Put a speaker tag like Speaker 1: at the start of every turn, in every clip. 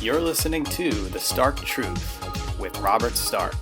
Speaker 1: You're listening to The Stark Truth with Robert Stark.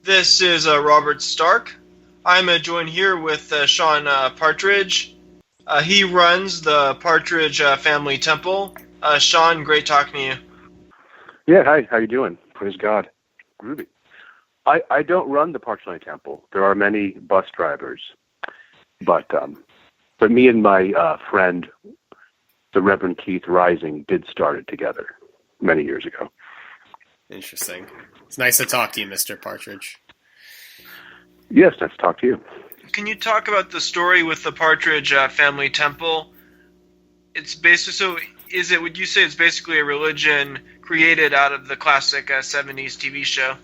Speaker 2: This is Robert Stark. I'm joined here with Shaun Partridge. He runs the Partridge Family Temple. Shaun, great talking to you.
Speaker 3: Yeah, hi. How you doing? Praise God. Groovy. I don't run the Partridge Temple. There are many bus drivers, but me and my friend, the Reverend Keith Rising, did start it together many years ago.
Speaker 1: Interesting. It's nice to talk to you, Mr. Partridge.
Speaker 3: Yes, nice to talk to you.
Speaker 2: Can you talk about the story with the Partridge Family Temple? It's basically, so is it, would you say it's basically a religion created out of the classic 70s TV show?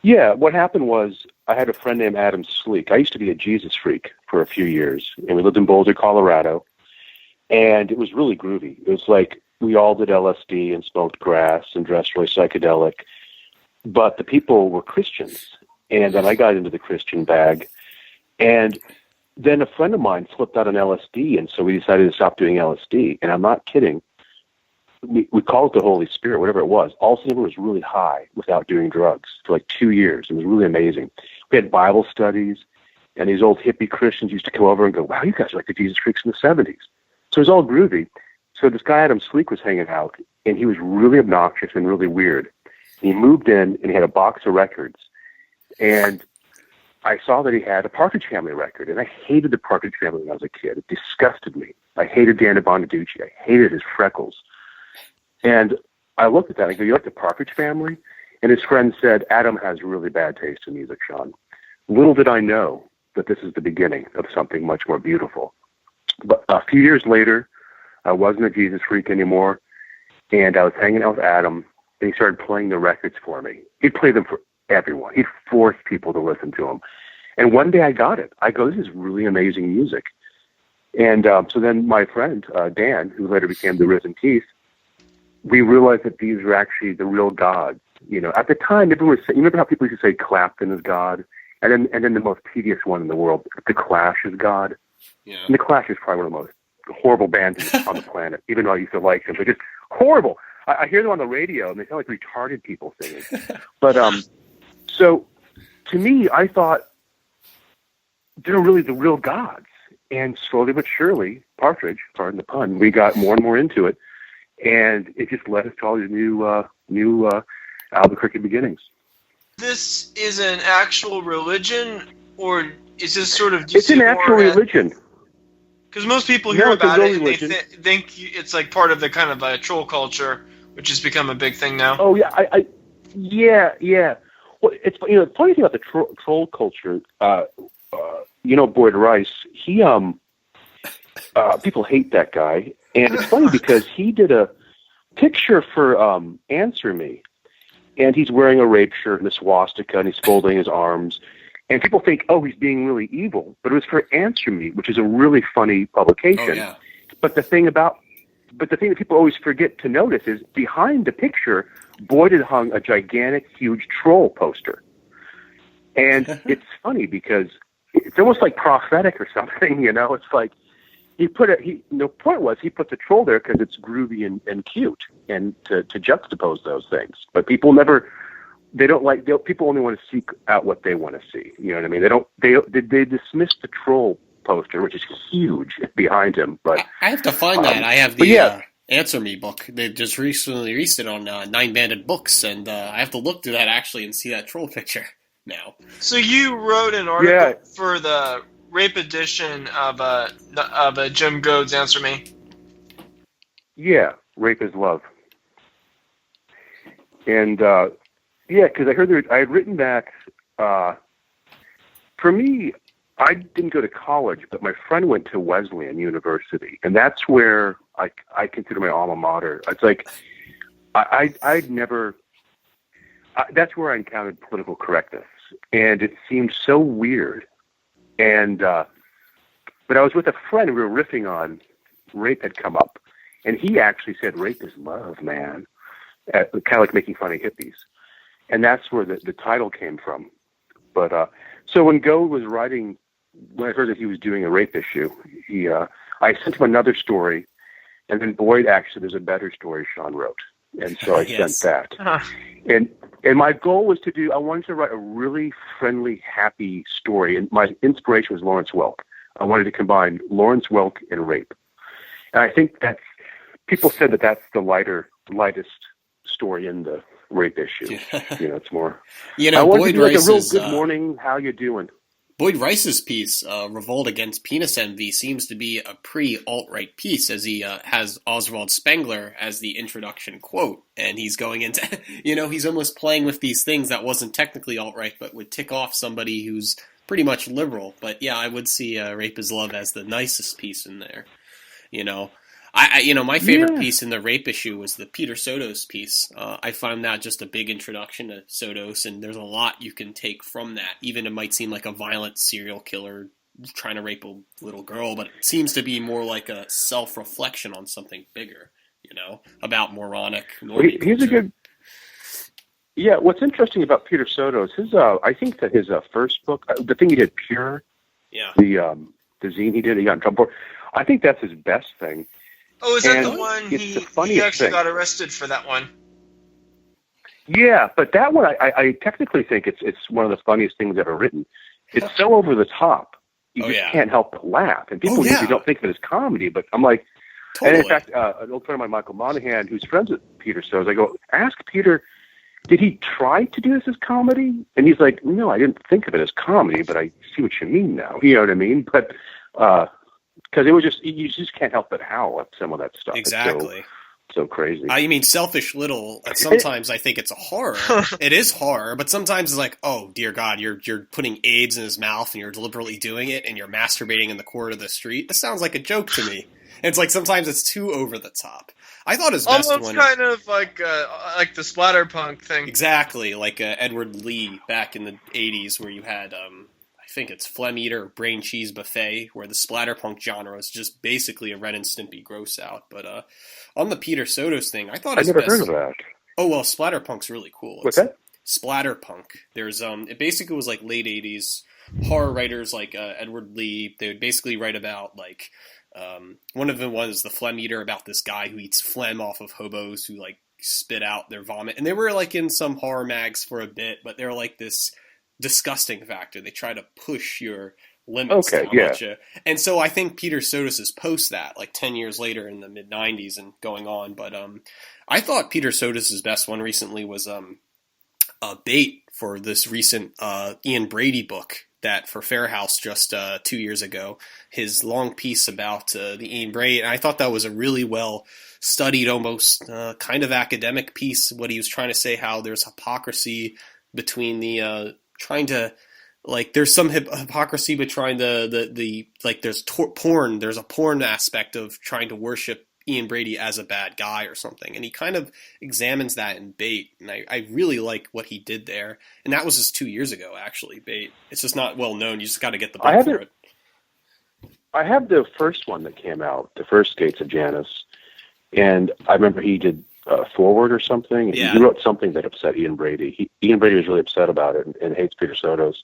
Speaker 3: Yeah, what happened was I had a friend named Adam Sleek. I used to be a Jesus freak for a few years, and we lived in Boulder, Colorado, and it was really groovy. It was like we all did LSD and smoked grass and dressed really psychedelic, but the people were Christians. And then I got into the Christian bag. And then a friend of mine flipped out on LSD, and so we decided to stop doing LSD. And I'm not kidding. We called it the Holy Spirit, whatever it was. All of a sudden, it was really high without doing drugs for like 2 years. It was really amazing. We had Bible studies, and these old hippie Christians used to come over and go, wow, you guys are like the Jesus freaks in the 70s. So it was all groovy. So this guy, Adam Sleek, was hanging out, and he was really obnoxious and really weird. And he moved in, and he had a box of records. And I saw that he had a Partridge Family record, and I hated the Partridge Family when I was a kid. It disgusted me. I hated Dan Bonaducci. I hated his freckles. And I looked at that, and I go, you like the Partridge Family? And his friend said, Adam has really bad taste in music, Shaun. Little did I know that this is the beginning of something much more beautiful. But a few years later, I wasn't a Jesus freak anymore, and I was hanging out with Adam, and he started playing the records for me. He'd play them for everyone. He'd force people to listen to him. And one day I got it. I go, this is really amazing music. And so then my friend, Dan, who later became the Risen Keith, we realized that these were actually the real gods. You know, at the time, everyone was saying, you remember how people used to say Clapton is God? And then the most tedious one in the world, The Clash is God.
Speaker 1: Yeah.
Speaker 3: And The Clash is probably one of the most horrible bands on the planet, even though I used to like them. They're just horrible. I hear them on the radio, and they sound like retarded people singing. But so, to me, I thought they're really the real gods. And slowly but surely, Partridge, pardon the pun, we got more and more into it. And it just led us to all these new Albuquerque beginnings.
Speaker 2: This is an actual religion, or is this sort of...
Speaker 3: It's an actual religion.
Speaker 2: Because most people hear about it, and they think it's like part of the kind of a troll culture, which has become a big thing now.
Speaker 3: Oh, yeah, yeah. Well, it's the funny thing about the troll culture. Boyd Rice. He people hate that guy, and it's funny because he did a picture for Answer Me, and he's wearing a rape shirt and a swastika, and he's folding his arms, and people think, oh, he's being really evil, but it was for Answer Me, which is a really funny publication.
Speaker 1: Oh, yeah.
Speaker 3: But the thing that people always forget to notice is behind the picture, Boyd had hung a gigantic, huge troll poster. And it's funny because it's almost like prophetic or something, you know? It's like the point was he put the troll there because it's groovy and cute and to juxtapose those things. But people people only want to seek out what they want to see. You know what I mean? They dismiss the troll poster, which is huge behind him. But
Speaker 1: I have to find that. I have the Answer Me book. They just recently released it on Nine Banded Books, and I have to look through that actually and see that troll picture now.
Speaker 2: So you wrote an article for the rape edition of Jim Goad's Answer Me.
Speaker 3: Yeah, Rape is Love. And yeah, because I heard I had written back. For me, I didn't go to college, but my friend went to Wesleyan University, and that's where I consider my alma mater. It's like I'd never. That's where I encountered political correctness, and it seemed so weird. And but I was with a friend, and we were riffing on rape had come up, and he actually said, "Rape is love, man," kind of like making fun of hippies, and that's where the title came from. But so when Goad was writing, when I heard that he was doing a rape issue, I sent him another story, and then Boyd actually, there's a better story Shaun wrote, and so I sent that. And my goal was I wanted to write a really friendly, happy story, and my inspiration was Lawrence Welk. I wanted to combine Lawrence Welk and rape, and I think people said that's the lightest story in the rape issue. It's more.
Speaker 1: Boyd Rice's
Speaker 3: good morning. How you doing?
Speaker 1: Boyd Rice's piece, Revolt Against Penis Envy, seems to be a pre-alt-right piece, as he has Oswald Spengler as the introduction quote, and he's going into, he's almost playing with these things that wasn't technically alt-right, but would tick off somebody who's pretty much liberal. But yeah, I would see Rape is Love as the nicest piece in there. My favorite piece in the rape issue was the Peter Sotos piece. I found that just a big introduction to Sotos, and there's a lot you can take from that. Even it might seem like a violent serial killer trying to rape a little girl, but it seems to be more like a self-reflection on something bigger, about moronic normie
Speaker 3: He's a good... Yeah, what's interesting about Peter Sotos, I think that his first book, the thing he did, Pure, the zine he did, he got in trouble for, I think that's his best thing.
Speaker 2: Oh, is that the one he actually got arrested for that one?
Speaker 3: Yeah, but that one, I technically think it's one of the funniest things ever written. It's so over the top. You just can't help but laugh. And people usually don't think of it as comedy, but I'm like... Totally. And in fact, an old friend of mine, Michael Monahan, who's friends with Peter Sotos, I go, ask Peter, did he try to do this as comedy? And he's like, no, I didn't think of it as comedy, but I see what you mean now. You know what I mean? But... because it was you just can't help but howl at some of that stuff.
Speaker 1: Exactly.
Speaker 3: It's so crazy.
Speaker 1: You mean Selfish Little, sometimes I think it's a horror. It is horror, but sometimes it's like, oh, dear God, you're putting AIDS in his mouth and you're deliberately doing it and you're masturbating in the corner of the street. This sounds like a joke to me. And it's like sometimes it's too over the top. I thought his best one...
Speaker 2: Almost kind of like the splatterpunk thing.
Speaker 1: Exactly, like Edward Lee back in the 80s where you had... I think it's Pilleater or Brain Cheese Buffet, where the splatterpunk genre is just basically a Ren and Stimpy gross out. But on the Peter Sotos thing, I thought
Speaker 3: I never heard of that.
Speaker 1: Oh well, splatterpunk's really cool.
Speaker 3: What's that?
Speaker 1: Splatterpunk. There's it basically was like late '80s horror writers like Edward Lee. They would basically write about like one of them was the Pilleater, about this guy who eats phlegm off of hobos who like spit out their vomit, and they were like in some horror mags for a bit, but they're like this disgusting factor. They try to push your limits. And so I think Peter Sotos is post that, like 10 years later in the mid 90s and going on. But I thought Peter Sotos' best one recently was a bait for this recent Ian Brady book that for Fair House just 2 years ago, his long piece about the Ian Brady. And I thought that was a really well studied, almost kind of academic piece. What he was trying to say, how there's hypocrisy between the trying to, like, there's some hypocrisy between there's porn. There's a porn aspect of trying to worship Ian Brady as a bad guy or something. And he kind of examines that in Bait. And I really like what he did there. And that was just 2 years ago, actually, Bait. It's just not well known. You just got to get the book for it.
Speaker 3: I have the first one that came out, the first Gates of Janus. And I remember he did forward or something. Yeah. He wrote something that upset Ian Brady. Ian Brady was really upset about it and hates Peter Sotos.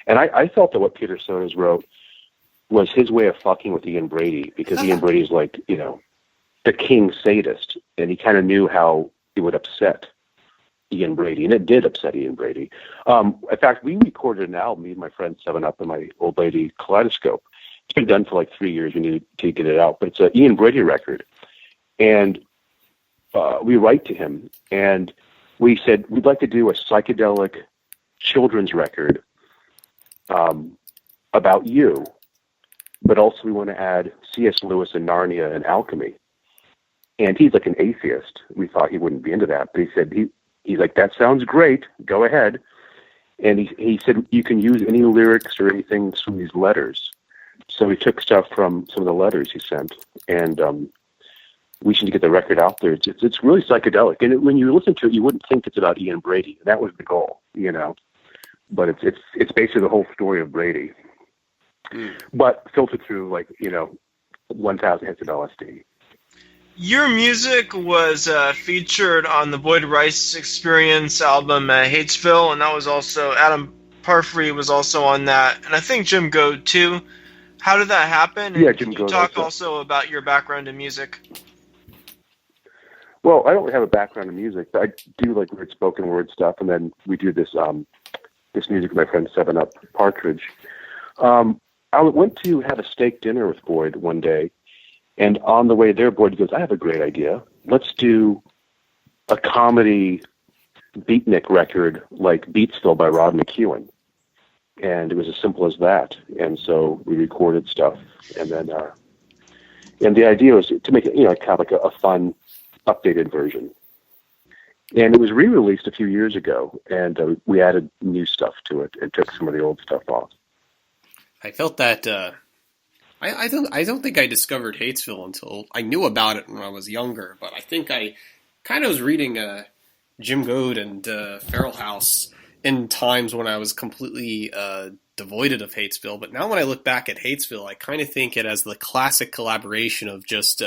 Speaker 3: And I felt that what Peter Sotos wrote was his way of fucking with Ian Brady, because Ian Brady's like, the king sadist, and he kind of knew how it would upset Ian Brady, and it did upset Ian Brady. In fact, we recorded an album, me and my friend 7-Up and my old lady Kaleidoscope. It's been done for like 3 years. We needed to get it out, but it's an Ian Brady record. And we write to him, and we said, we'd like to do a psychedelic children's record about you, but also we want to add C.S. Lewis and Narnia and alchemy. And he's like an atheist. We thought he wouldn't be into that, but he said he's like, that sounds great. Go ahead. And he said, you can use any lyrics or anything from these letters. So he took stuff from some of the letters he sent, and we should get the record out there. It's really psychedelic. And when you listen to it, you wouldn't think it's about Ian Brady. That was the goal, But it's basically the whole story of Brady. But filtered through 1,000 hits of LSD.
Speaker 2: Your music was featured on the Boyd Rice Experience album Hatesville, and that was also Adam Parfrey was also on that, and I think Jim Goad too. How did that happen? And
Speaker 3: yeah, Jim
Speaker 2: Can you
Speaker 3: Goad
Speaker 2: talk also about your background in music?
Speaker 3: Well, I don't really have a background in music, but I do like weird spoken word stuff, and then we do this music with my friend Seven Up Partridge. I went to have a steak dinner with Boyd one day, and on the way there, Boyd goes, I have a great idea. Let's do a comedy beatnik record like Beatsville by Rod McEwen. And it was as simple as that. And so we recorded stuff. And then, and the idea was to make it, kind of like a fun, updated version. And it was re-released a few years ago, and we added new stuff to it and took some of the old stuff off.
Speaker 1: I felt that I don't think I discovered Hatesville until I knew about it when I was younger, but I think I kind of was reading Jim Goad and Feral House in times when I was completely devoid of Hatesville. But now when I look back at Hatesville, I kind of think it as the classic collaboration of just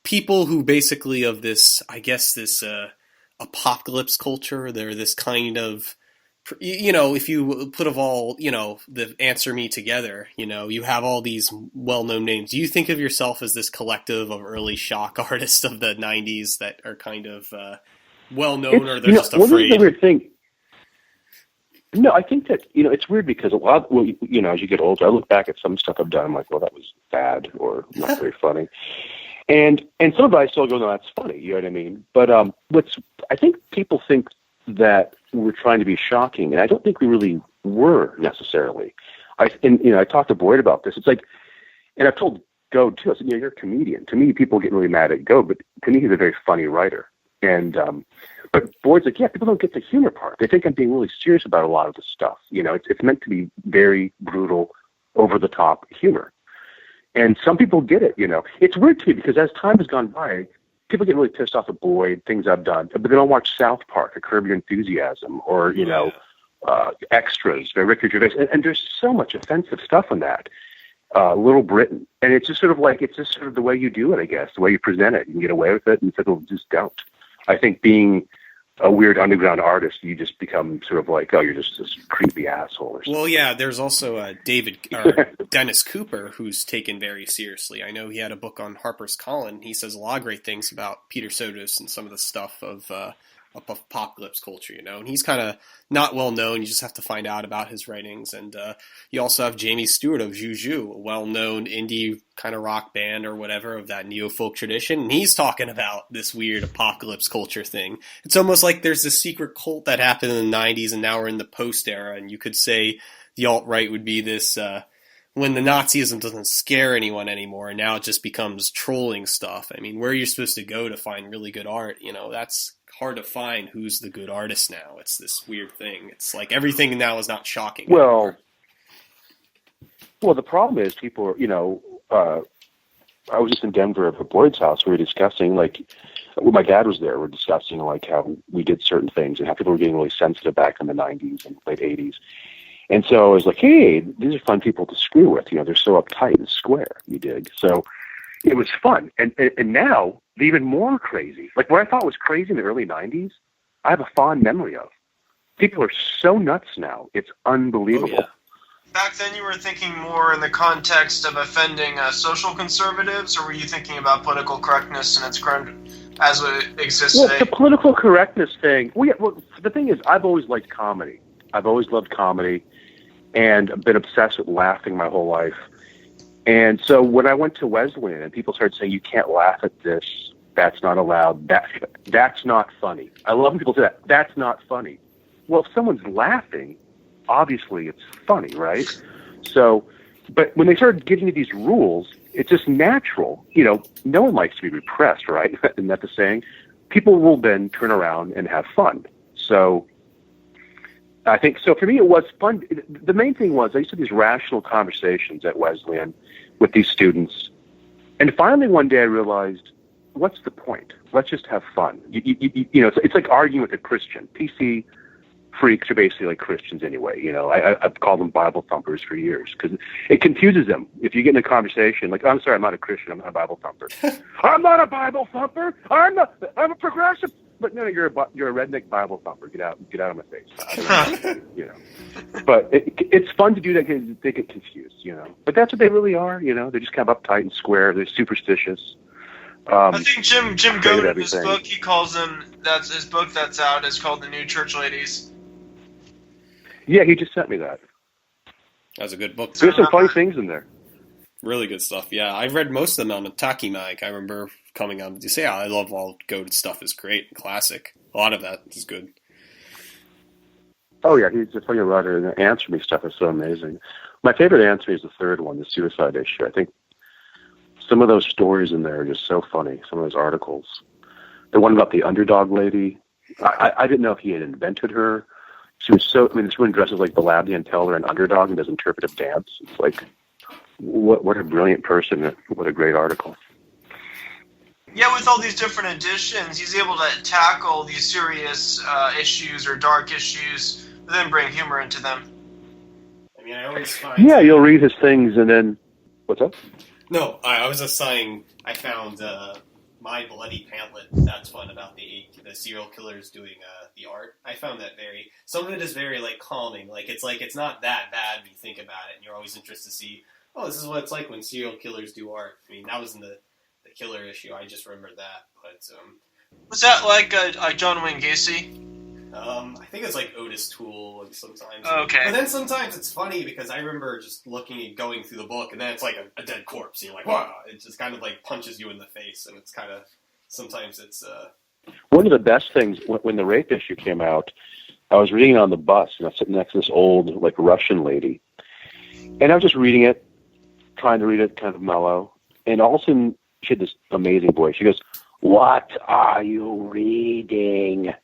Speaker 1: people who basically of this, I guess, this apocalypse culture. They're this kind of, if you put of all, the Answer Me together, you have all these well-known names. Do you think of yourself as this collective of early shock artists of the 90s that are kind of well-known, or they're just afraid?
Speaker 3: Well, this is the weird thing. No, I think that, it's weird because a lot, as you get older, I look back at some stuff I've done, I'm like, well, that was bad or not very funny. And some of it I still go, no, that's funny, you know what I mean? But I think people think that we're trying to be shocking, and I don't think we really were necessarily. I talked to Boyd about this. It's like, and I've told Goad too, I said, you're a comedian. To me, people get really mad at Goad, but to me, he's a very funny writer. And but Boyd's like, yeah, people don't get the humor part. They think I'm being really serious about a lot of the stuff. It's meant to be very brutal, over the top humor. And some people get it, It's weird too, because as time has gone by, people get really pissed off at Boyd, things I've done, but they don't watch South Park or Curb Your Enthusiasm or, Extras by Ricky Gervais. And there's so much offensive stuff in that. Little Britain. And it's just sort of the way you do it, I guess, the way you present it. You can get away with it, and people just don't. I think being a weird underground artist, you just become sort of like, oh, you're just this creepy asshole or something.
Speaker 1: Well, yeah, there's also Dennis Cooper, who's taken very seriously. I know he had a book on Harper's Collin. He says a lot of great things about Peter Sotos and some of the stuff of apocalypse culture, and he's kind of not well known. You just have to find out about his writings. And you also have Jamie Stewart of Juju, a well-known indie kind of rock band or whatever of that neo-folk tradition, and he's talking about this weird apocalypse culture thing. It's almost like there's this secret cult that happened in the 90s, and now we're in the post-era, and you could say the alt-right would be this when the Nazism doesn't scare anyone anymore, and now it just becomes trolling stuff. I mean, where you're supposed to go to find really good art, that's hard to find. Who's the good artist now? It's this weird thing. It's like everything now is not shocking anymore.
Speaker 3: Well, the problem is people are, I was just in Denver at Boyd's house. We were discussing, when my dad was there, we were discussing, how we did certain things and how people were getting really sensitive back in the 90s and late 80s. And so I was like, hey, these are fun people to screw with. They're so uptight and square, you dig. So it was fun. And now, they're even more crazy. Like, what I thought was crazy in the early 90s, I have a fond memory of. People are so nuts now. It's unbelievable.
Speaker 1: Oh, yeah.
Speaker 2: Back then you were thinking more in the context of offending social conservatives, or were you thinking about political correctness and its current as it exists today?
Speaker 3: The political correctness thing, the thing is, I've always liked comedy. I've always loved comedy and been obsessed with laughing my whole life. And so when I went to Wesleyan and people started saying, you can't laugh at this, that's not allowed, that's not funny. I love when people say that, that's not funny. Well, if someone's laughing, obviously it's funny, right? So, but when they started giving you these rules, it's just natural. No one likes to be repressed, right? Isn't that the saying? people will then turn around and have fun. So I think, so for me, it was fun. The main thing was I used to have these rational conversations at Wesleyan with these students. And finally one day I realized, what's the point? Let's just have fun. You know, it's like arguing with a Christian. PC freaks are basically like Christians anyway. You know, I've called them Bible thumpers for years because it confuses them. If you get in a conversation like, I'm sorry, I'm not a Christian, I'm not a Bible thumper. I'm not a Bible thumper. I'm a progressive. But no, you're a redneck Bible thumper. Get out of my face. You know, but it's fun to do that because they get confused. You know, but that's what they really are. You know, they're just kind of uptight and square. They're superstitious.
Speaker 2: I think Jim Goat in his book, he calls them. That's his book that's out. Is called The New Church Ladies.
Speaker 3: Yeah, he just sent me that.
Speaker 1: That's a good book.
Speaker 3: There's some funny things in there.
Speaker 1: Really good stuff. Yeah, I've read most of them on Taki Mag. I remember coming on to say, "Yeah, I love all Goat's stuff. Is great, classic. A lot of that is good."
Speaker 3: Oh yeah, he's a funny writer, and the Answer Me stuff is so amazing. My favorite Answer Me is the third one, the suicide issue. I think some of those stories in there are just so funny. Some of those articles. The one about the underdog lady. I didn't know if he had invented her. She was so. I mean, this woman dresses like Balabian Teller, an underdog, and does interpretive dance. It's like, what a brilliant person! What a great article.
Speaker 2: Yeah, with all these different editions, he's able to tackle these serious issues or dark issues, but then bring humor into them.
Speaker 1: I mean, I always find.
Speaker 3: Yeah, you'll read his things, and then what's up?
Speaker 1: No, I was just saying. I found My Bloody Pamphlet. That's fun about the serial killers doing the art. I found that some of it is very like calming. Like it's not that bad when you think about it, and you're always interested to see. Oh, this is what it's like when serial killers do art. I mean, that was in the killer issue. I just remembered that. But
Speaker 2: was that like John Wayne Gacy?
Speaker 1: I think it's like Otis Toole sometimes.
Speaker 2: Okay.
Speaker 1: But then sometimes it's funny because I remember just looking and going through the book, and then it's like a dead corpse. And you're like, wow! It just kind of like punches you in the face, and it's kind of sometimes it's.
Speaker 3: One of the best things when the rape issue came out, I was reading it on the bus, and I was sitting next to this old like Russian lady, and I was just reading it, trying to read it kind of mellow, and all of a sudden she had this amazing voice. She goes, "What are you reading?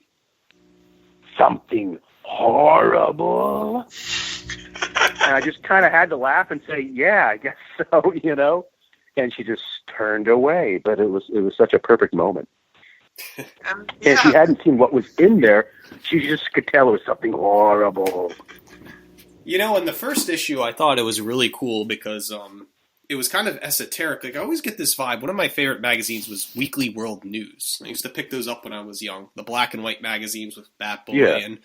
Speaker 3: Something horrible?" And I just kind of had to laugh and say, "Yeah, I guess so," you know. And she just turned away, but it was such a perfect moment. And she hadn't seen what was in there. She just could tell it was something horrible.
Speaker 1: You know, in the first issue, I thought it was really cool because it was kind of esoteric. Like, I always get this vibe. One of my favorite magazines was Weekly World News. I used to pick those up when I was young. The black and white magazines with Bat Boy and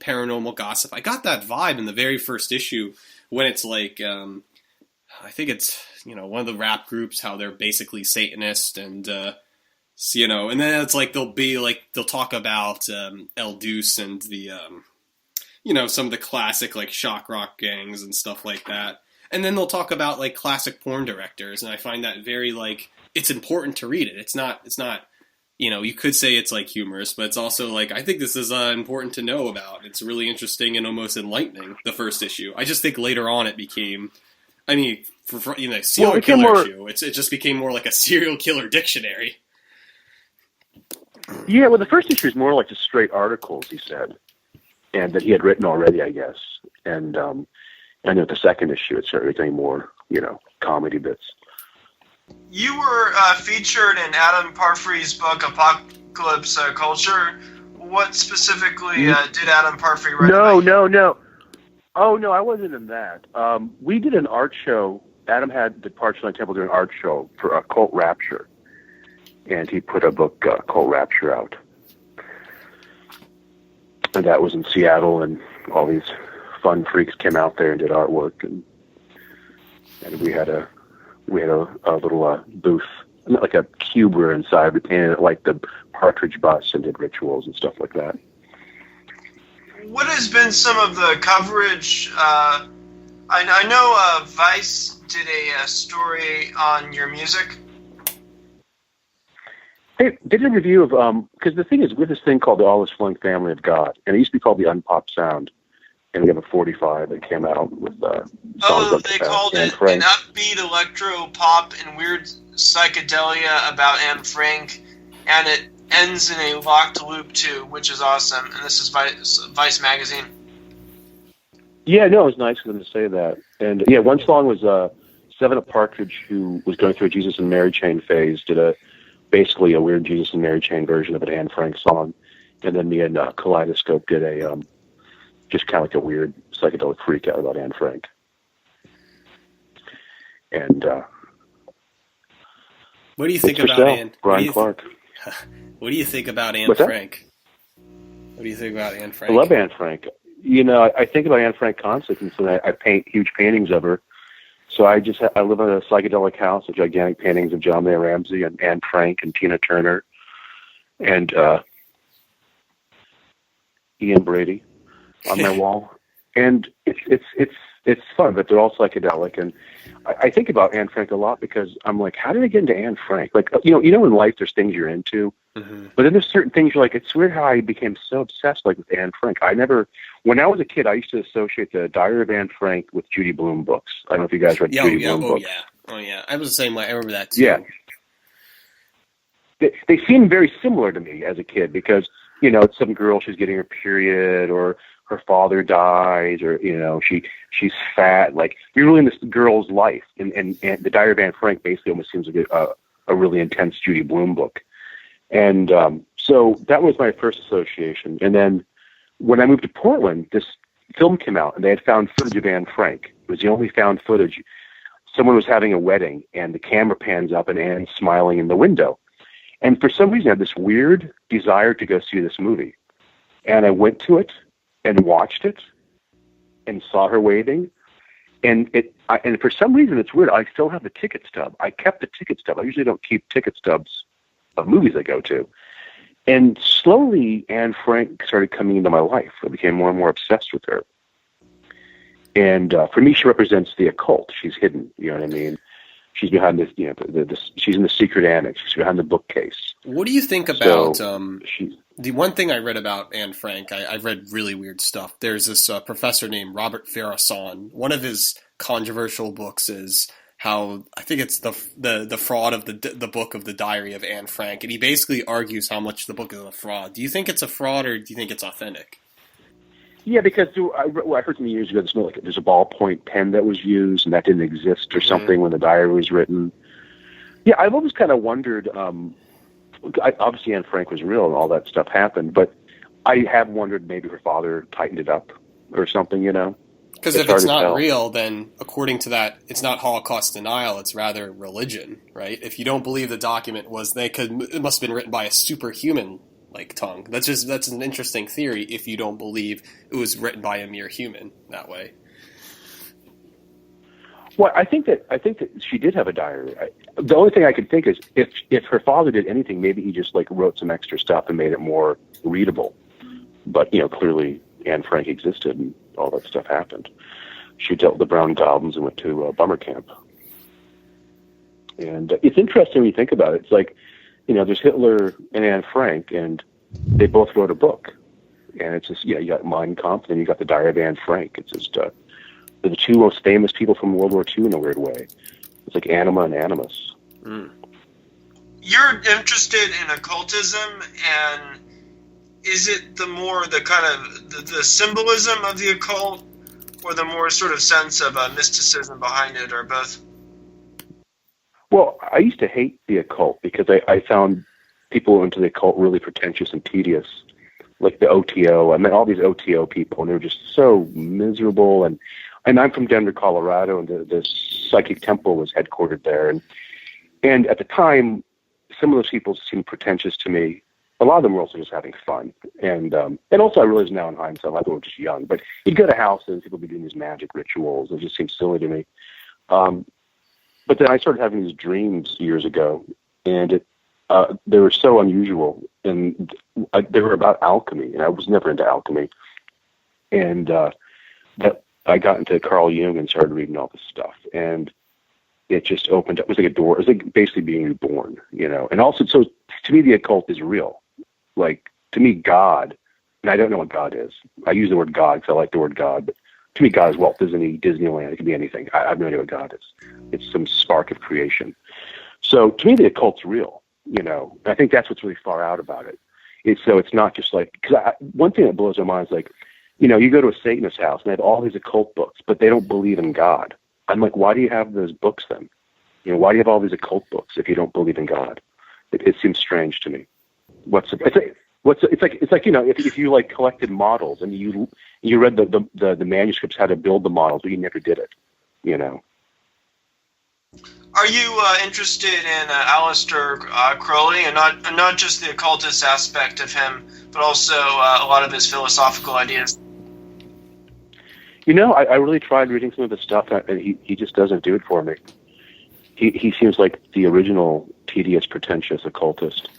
Speaker 1: Paranormal Gossip. I got that vibe in the very first issue when it's like, I think it's, you know, one of the rap groups, how they're basically Satanist and, you know, and then it's like they'll talk about El Deuce and the, you know, some of the classic like shock rock gangs and stuff like that. And then they'll talk about like classic porn directors, and I find that very like it's important to read it. It's not, you know, you could say it's like humorous, but it's also like I think this is important to know about. It's really interesting and almost enlightening. The first issue, I just think later on it became, I mean, for you know, serial killer issue, it just became more like a serial killer dictionary.
Speaker 3: Yeah, well, the first issue is more like just straight articles, he said, and that he had written already, I guess. And I know the second issue, it started getting more, you know, comedy bits.
Speaker 2: You were featured in Adam Parfrey's book, Apocalypse Culture. What specifically did Adam Parfrey write about?
Speaker 3: No. Oh, no, I wasn't in that. We did an art show. Adam had the Partridge Temple do an art show for Cult Rapture. And he put a book, Cult Rapture, out. And that was in Seattle, and all these fun freaks came out there and did artwork, and we had a little booth, not like a cube we were inside. We painted it like the Partridge bus and did rituals and stuff like that.
Speaker 2: What has been some of the coverage? I know Vice did a story on your music.
Speaker 3: They did a review of, because the thing is, we have this thing called the All Is Flung Family of God, and it used to be called the Unpop Sound, and we have a 45 that came out with songs like
Speaker 2: they called it an upbeat electro pop and weird psychedelia about Anne Frank, and it ends in a locked loop too, which is awesome. And this is Vice magazine.
Speaker 3: Yeah, no, it was nice of them to say that. And yeah, one song was Seven Up Partridge, who was going through a Jesus and Mary Chain phase, did basically a weird Jesus and Mary Chain version of an Anne Frank song. And then me and Kaleidoscope did a just kind of like a weird psychedelic freak out about Anne Frank. And
Speaker 1: what do you think about Anne?
Speaker 3: Brian Clark.
Speaker 1: What do you think about Anne Frank? What do you think about Anne Frank?
Speaker 3: I love Anne Frank. You know, I think about Anne Frank constantly, and I paint huge paintings of her. So I live in a psychedelic house with gigantic paintings of John Mayer Ramsey and Anne Frank and Tina Turner and Ian Brady on my wall. And it's fun, but they're all psychedelic. And I think about Anne Frank a lot because I'm like, how did I get into Anne Frank? Like, you know, in life there's things you're into, but then there's certain things you're like, it's weird how I became so obsessed like with Anne Frank. When I was a kid, I used to associate the Diary of Anne Frank with Judy Blume books. I don't know if you guys read Judy Blume books.
Speaker 1: Oh yeah. I was the same way. I remember that too.
Speaker 3: Yeah. They seemed very similar to me as a kid because, you know, it's some girl, she's getting her period, or her father dies, or, you know, she's fat. Like, you're really in this girl's life. And the Diary of Anne Frank basically almost seems like a really intense Judy Blume book. And so that was my first association. And then when I moved to Portland, this film came out, and they had found footage of Anne Frank. It was the only found footage. Someone was having a wedding, and the camera pans up, and Anne's smiling in the window. And for some reason, I had this weird desire to go see this movie. And I went to it and watched it and saw her waving. And for some reason, it's weird. I still have the ticket stub. I kept the ticket stub. I usually don't keep ticket stubs of movies I go to. And slowly, Anne Frank started coming into my life. I became more and more obsessed with her. And for me, she represents the occult. She's hidden. You know what I mean? She's behind this. You know, she's in the secret annex. She's behind the bookcase.
Speaker 1: What do you think about the one thing I read about Anne Frank? I've read really weird stuff. There's this professor named Robert Farrason. One of his controversial books is how, I think it's the fraud of the book of the Diary of Anne Frank, and he basically argues how much the book is a fraud. Do you think it's a fraud, or do you think it's authentic? Yeah,
Speaker 3: because I heard some years ago there's a ballpoint pen that was used, and that didn't exist or something when the diary was written. Yeah, I've always kind of wondered. Obviously, Anne Frank was real, and all that stuff happened, but I have wondered maybe her father tightened it up or something. You know.
Speaker 1: Because if it's not real, then according to that, it's not Holocaust denial, it's rather religion, right? If you don't believe the document it must have been written by a superhuman like tongue. That's an interesting theory if you don't believe it was written by a mere human that way.
Speaker 3: Well, I think that she did have a diary. The only thing I could think is if her father did anything, maybe he just like wrote some extra stuff and made it more readable. But, you know, clearly Anne Frank existed and all that stuff happened. She dealt with the brown goblins and went to bummer camp. And it's interesting when you think about it. It's like, you know, there's Hitler and Anne Frank, and they both wrote a book. And it's just, you got Mein Kampf, and then you got the Diary of Anne Frank. It's just, they're the two most famous people from World War II in a weird way. It's like Anima and Animus.
Speaker 2: Mm. You're interested in occultism, and is it the kind of the symbolism of the occult, or the more sort of sense of mysticism behind it, or both?
Speaker 3: Well, I used to hate the occult because I found people into the occult really pretentious and tedious, like the OTO. I met all these OTO people, and they were just so miserable. And I'm from Denver, Colorado, and the Psychic Temple was headquartered there. And at the time, some of those people seemed pretentious to me. A lot of them were also just having fun. And also I realize now in hindsight, a lot of them were just young. But you'd go to houses, people would be doing these magic rituals. It just seemed silly to me. But then I started having these dreams years ago, and they were so unusual. And they were about alchemy, and I was never into alchemy. And that I got into Carl Jung and started reading all this stuff. And it just opened up. It was like a door. It was like basically being reborn, you know. And also, so to me, the occult is real. Like, to me, God, and I don't know what God is. I use the word God because I like the word God, but to me, God is Walt Disney, Disneyland. It could be anything. I have no idea what God is. It's some spark of creation. So to me, the occult's real. I think that's what's really far out about it. It's not just like, because one thing that blows my mind is like, you go to a Satanist house and they have all these occult books, but they don't believe in God. I'm like, why do you have those books then? Why do you have all these occult books if you don't believe in God? It seems strange to me. It's like if you like collected models and you read the manuscripts how to build the models, but you never did it.
Speaker 2: Are you interested in Aleister Crowley, and not just the occultist aspect of him, but also a lot of his philosophical ideas?
Speaker 3: I really tried reading some of the stuff, and he just doesn't do it for me. He seems like the original tedious, pretentious occultist.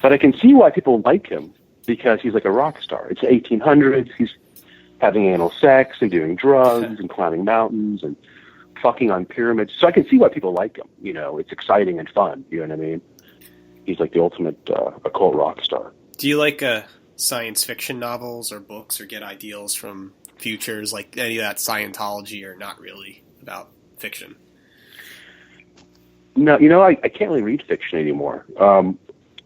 Speaker 3: But I can see why people like him, because he's like a rock star. It's the 1800s. He's having anal sex and doing drugs and climbing mountains and fucking on pyramids. So I can see why people like him. It's exciting and fun. You know what I mean? He's like the ultimate occult rock star.
Speaker 1: Do you like science fiction novels or books, or get ideals from futures, like any of that Scientology, or not really about fiction?
Speaker 3: No, I can't really read fiction anymore.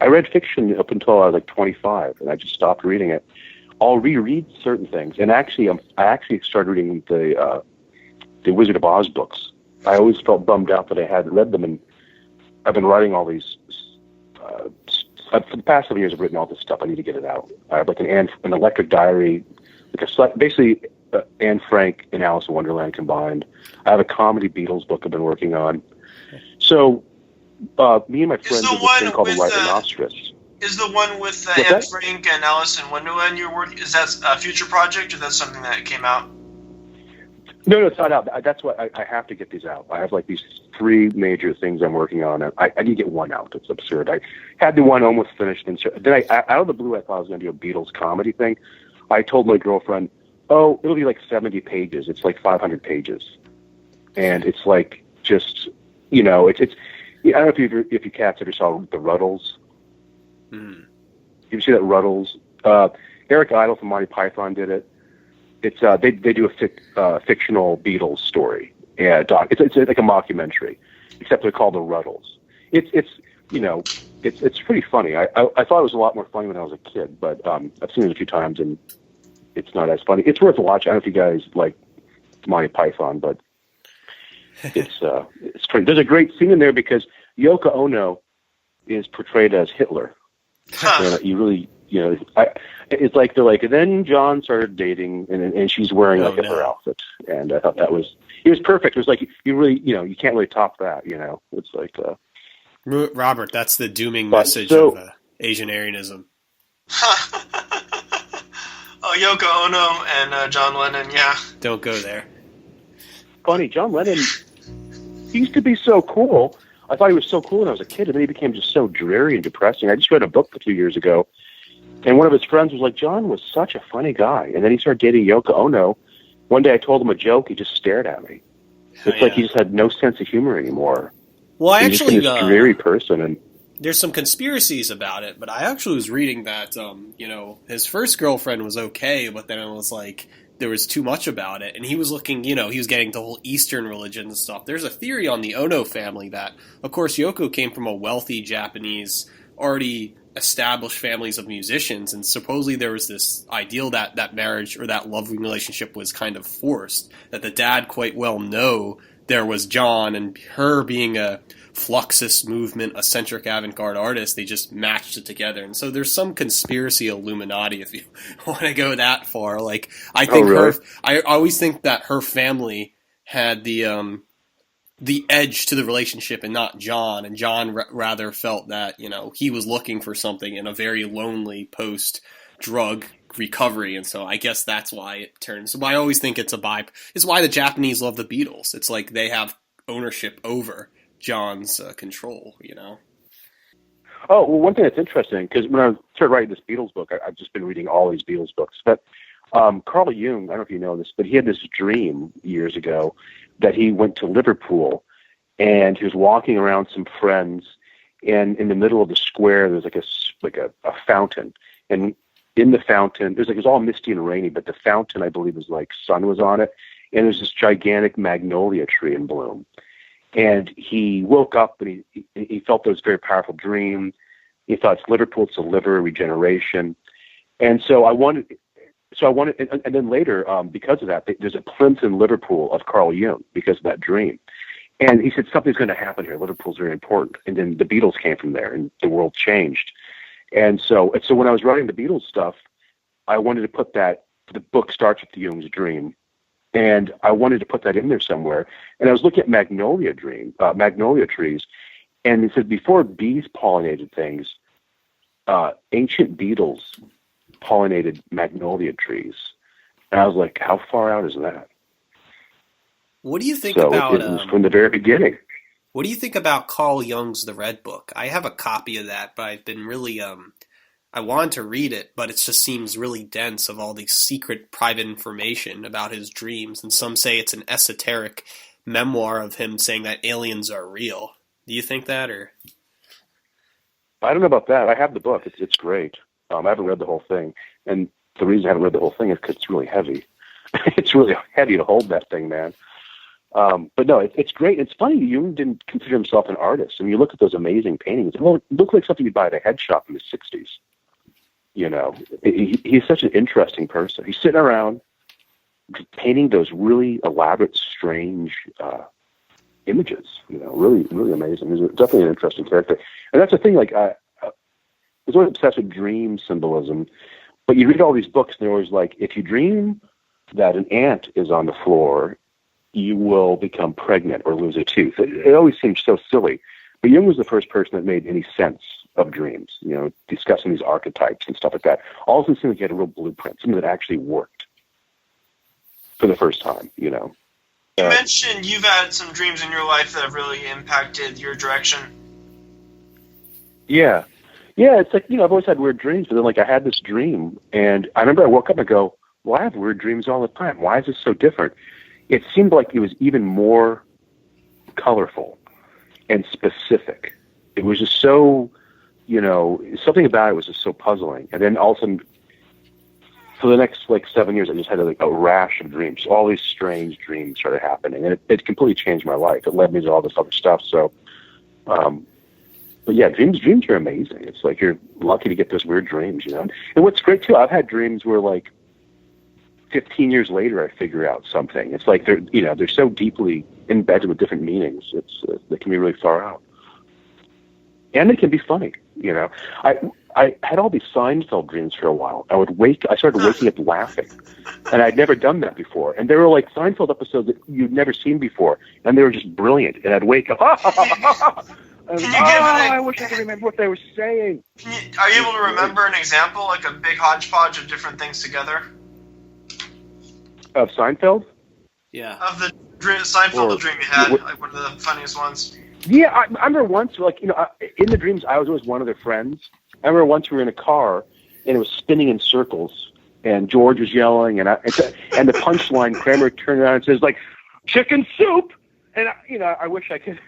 Speaker 3: I read fiction up until I was like 25, and I just stopped reading it. I'll reread certain things, and actually, I actually started reading the Wizard of Oz books. I always felt bummed out that I hadn't read them, and I've been writing all these. For the past 7 years, I've written all this stuff. I need to get it out. I have like an electric diary, basically Anne Frank and Alice in Wonderland combined. I have a comedy Beatles book I've been working on. So, me and my friends did this thing called The White Rhinoceros.
Speaker 2: Is the one with Anne Frank and Alice in Wonderland you're working? Is that a future project, or that's something that came out?
Speaker 3: No, it's not out. That's why I have to get these out. I have like these 3 major things I'm working on, and I need to get one out. It's absurd. I had the one almost finished, and then out of the blue, I thought I was going to do a Beatles comedy thing. I told my girlfriend, "Oh, it'll be like 70 pages. It's like 500 pages," and it's like just it's. I don't know if you cats ever saw The Ruddles.
Speaker 1: Mm.
Speaker 3: You see that Ruddles? Eric Idle from Monty Python did it. It's they do a fictional Beatles story. Yeah, it's like a mockumentary, except they're called The Ruddles. It's pretty funny. I thought it was a lot more funny when I was a kid, but I've seen it a few times and it's not as funny. It's worth a watch. I don't know if you guys like Monty Python, but it's pretty. There's a great scene in there because Yoko Ono is portrayed as Hitler. And you really, it's like they're like, and then John started dating, and she's wearing a Hitler outfit, and I thought it was perfect. It was like you really, you can't really top that. It's like
Speaker 1: Robert, that's the dooming message of Asian Arianism.
Speaker 2: Oh, Yoko Ono and John Lennon, yeah.
Speaker 1: Don't go there.
Speaker 3: Funny, John Lennon, he used to be so cool. I thought he was so cool when I was a kid, and then he became just so dreary and depressing. I just read a book a few years ago, and one of his friends was like, John was such a funny guy. And then he started dating Yoko Ono. One day I told him a joke, he just stared at me. It's like he just had no sense of humor anymore.
Speaker 1: Well, I actually...
Speaker 3: He's just this dreary person, and...
Speaker 1: There's some conspiracies about it, but I actually was reading that, his first girlfriend was okay, but then it was like... there was too much about it, and he was looking, he was getting the whole Eastern religion and stuff. There's a theory on the Ono family that, of course, Yoko came from a wealthy Japanese, already established families of musicians, and supposedly there was this ideal that marriage or that loving relationship was kind of forced, that the dad quite well know there was John, and her being a Fluxus movement, eccentric avant-garde artist, they just matched it together. And so there's some conspiracy Illuminati, if you want to go that far. Like, I think I always think that her family had the edge to the relationship and not John. And John rather felt that, he was looking for something in a very lonely post-drug recovery. And so I guess that's why it turns. So I always think it's why the Japanese love the Beatles. It's like they have ownership over John's control,
Speaker 3: Oh, well, one thing that's interesting, because when I started writing this Beatles book, I've just been reading all these Beatles books, but Carl Jung, I don't know if you know this, but he had this dream years ago that he went to Liverpool, and he was walking around some friends, and in the middle of the square, there's like a fountain, and in the fountain, it was all misty and rainy, but the fountain, I believe, was like sun was on it, and there's this gigantic magnolia tree in bloom. And he woke up and he felt there was a very powerful dream. He thought it's Liverpool, it's a liver regeneration. And so I wanted, and then later, because of that, there's a plinth in Liverpool of Carl Jung because of that dream. And he said, something's going to happen here. Liverpool's very important. And then the Beatles came from there and the world changed. And so when I was writing the Beatles stuff, I wanted to put that, the book starts with Jung's dream. And I wanted to put that in there somewhere. And I was looking at magnolia trees. And it said before bees pollinated things, ancient beetles pollinated magnolia trees. And I was like, how far out is that?
Speaker 1: What do you think about...
Speaker 3: it was from the very beginning.
Speaker 1: What do you think about Carl Jung's The Red Book? I have a copy of that, but I've been really... I wanted to read it, but it just seems really dense of all these secret private information about his dreams. And some say it's an esoteric memoir of him saying that aliens are real. Do you think that, or?
Speaker 3: I don't know about that. I have the book. It's great. I haven't read the whole thing. And the reason I haven't read the whole thing is because it's really heavy. It's really heavy to hold that thing, man. But no, it's great. It's funny. Jung didn't consider himself an artist. I mean, you look at those amazing paintings. It looked like something you'd buy at a head shop in the 60s. You know, he's such an interesting person. He's sitting around painting those really elaborate, strange images. You know, really, really amazing. He's definitely an interesting character. And that's the thing. Like, I was always obsessed with dream symbolism. But you read all these books, and they're always like, if you dream that an ant is on the floor, you will become pregnant or lose a tooth. It always seems so silly. But Jung was the first person that made any sense of dreams, you know, discussing these archetypes and stuff like that. All of them seemed like he had a real blueprint, something that actually worked for the first time, you know.
Speaker 2: You mentioned you've had some dreams in your life that have really impacted your direction.
Speaker 3: Yeah. Yeah, it's like, you know, I've always had weird dreams, but then, like, I had this dream, and I remember I woke up and go, well, I have weird dreams all the time. Why is this so different? It seemed like it was even more colorful and specific. It was just so, you know, something about it was just so puzzling. And then all of a sudden, for the next, like, 7 years, I just had, like, a rash of dreams. All these strange dreams started happening, and it completely changed my life. It led me to all this other stuff. So, but yeah, dreams are amazing. It's like you're lucky to get those weird dreams, you know. And what's great too, I've had dreams where, like, 15 years later, I figure out something. It's like they're so deeply embedded with different meanings. They can be really far out, and they can be funny. You know, I had all these Seinfeld dreams for a while. I started waking up laughing, and I'd never done that before. And they were like Seinfeld episodes that you'd never seen before, and they were just brilliant. And I'd wake up. I wish I could remember what they were saying.
Speaker 2: Are you able to remember an example, like a big hodgepodge of different things together?
Speaker 3: Of Seinfeld?
Speaker 1: Yeah.
Speaker 2: Of the Seinfeld dream you had, like one of the funniest ones.
Speaker 3: Yeah, I remember once, like, you know, in the dreams, I was always one of their friends. I remember once we were in a car, and it was spinning in circles, and George was yelling, and the punchline, Kramer turned around and says, like, chicken soup! And, I wish I could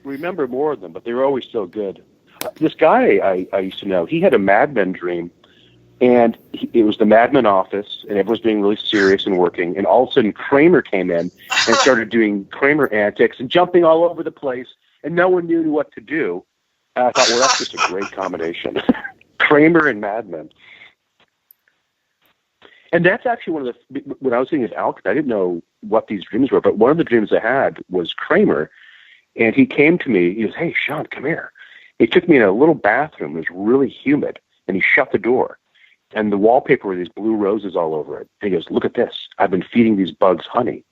Speaker 3: remember more of them, but they were always so good. This guy I used to know, he had a Mad Men dream, and it was the Mad Men office, and everyone was being really serious and working, and all of a sudden Kramer came in and started doing Kramer antics and jumping all over the place, and no one knew what to do. And I thought, well, that's just a great combination. Kramer and Mad Men. And that's actually when I was thinking of alchemy, I didn't know what these dreams were, but one of the dreams I had was Kramer, and he came to me, he goes, hey, Shaun, come here. He took me in a little bathroom, it was really humid, and he shut the door. And the wallpaper were these blue roses all over it. And he goes, look at this. I've been feeding these bugs honey.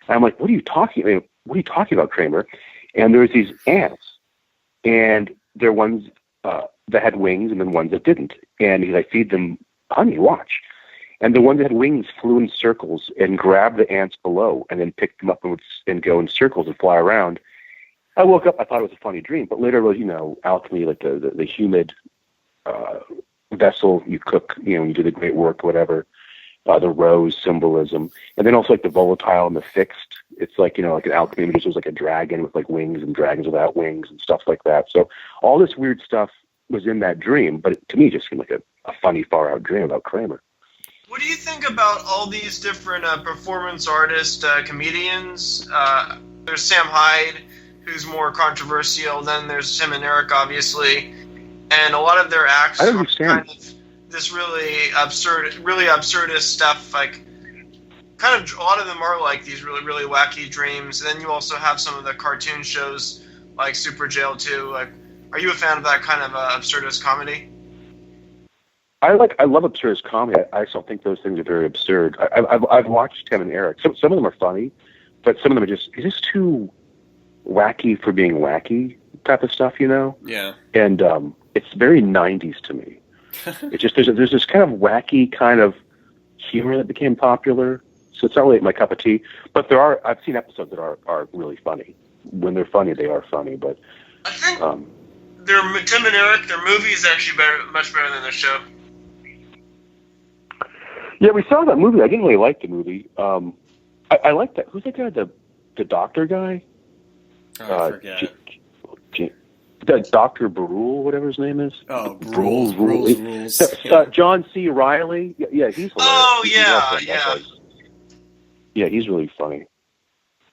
Speaker 3: And I'm like, what are you talking about, Kramer? And there's these ants. And they're ones that had wings and then ones that didn't. And he's like, feed them honey, watch. And the ones that had wings flew in circles and grabbed the ants below and then picked them up and go in circles and fly around. I woke up, I thought it was a funny dream. But later it was, alchemy, like the humid vessel you cook, you do the great work, whatever, the rose symbolism, and then also like the volatile and the fixed. It's like, like an alchemy image was like a dragon with like wings and dragons without wings and stuff like that. So all this weird stuff was in that dream, but to me it just seemed like a funny far out dream about Kramer.
Speaker 2: What do you think about all these different performance artists, comedians? There's Sam Hyde, who's more controversial. Then there's Tim and Eric, obviously, and a lot of their acts
Speaker 3: I don't
Speaker 2: are
Speaker 3: understand.
Speaker 2: kind of this really absurdist stuff. Like, kind of a lot of them are like these really wacky dreams. And then you also have some of the cartoon shows like Super Jail 2. Like, are you a fan of that kind of absurdist comedy?
Speaker 3: I love absurdist comedy. I still think those things are very absurd. I've watched Tim and Eric. Some of them are funny, but some of them are just too wacky for being wacky type of stuff, you know?
Speaker 1: Yeah.
Speaker 3: And it's very 90s to me. It's just there's this kind of wacky kind of humor that became popular. So it's not really my cup of tea. But I've seen episodes that are really funny. When they're funny, they are funny. But
Speaker 2: I think Tim and Eric, their movie is actually much better than their show.
Speaker 3: yeah, we saw that movie. I didn't really like the movie. I like that. Who's that guy? The doctor guy?
Speaker 1: I forget.
Speaker 3: Dr. Brule, whatever his name is.
Speaker 1: Oh,
Speaker 3: Rules.
Speaker 1: Yeah.
Speaker 3: John C. Riley. Yeah, he's hilarious.
Speaker 2: Oh, yeah.
Speaker 3: Yeah, he's really funny.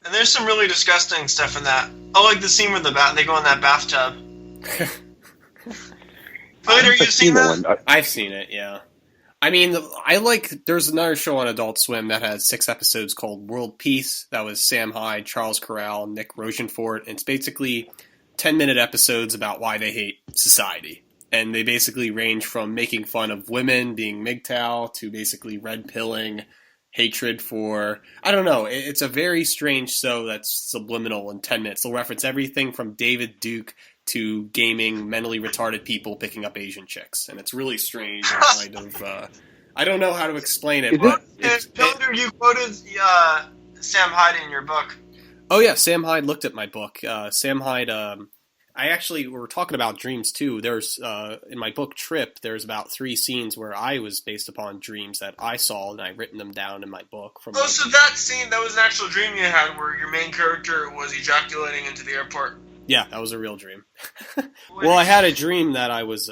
Speaker 2: And there's some really disgusting stuff in that. I like the scene where they go in that bathtub. Pilleater, you seen that?
Speaker 1: I've seen it, yeah. I mean, there's another show on Adult Swim that had 6 episodes called World Peace. That was Sam Hyde, Charles Corral, Nick Rosenfort. It's basically 10-minute episodes about why they hate society. And they basically range from making fun of women being MGTOW to basically red pilling, hatred for, I don't know, it's a very strange show that's subliminal in 10 minutes. They'll reference everything from David Duke to gaming, mentally retarded people picking up Asian chicks. And it's really strange and kind of, I don't know how to explain it, but...
Speaker 2: Pilleater, you quoted Sam Hyde in your book.
Speaker 1: Oh yeah, Sam Hyde looked at my book. Sam Hyde, we were talking about dreams too. There's, in my book Trip, there's about 3 scenes where I was based upon dreams that I saw, and I've written them down in my book.
Speaker 2: So that scene, that was an actual dream you had where your main character was ejaculating into the airport.
Speaker 1: Yeah, that was a real dream. Well, I had a dream that I was,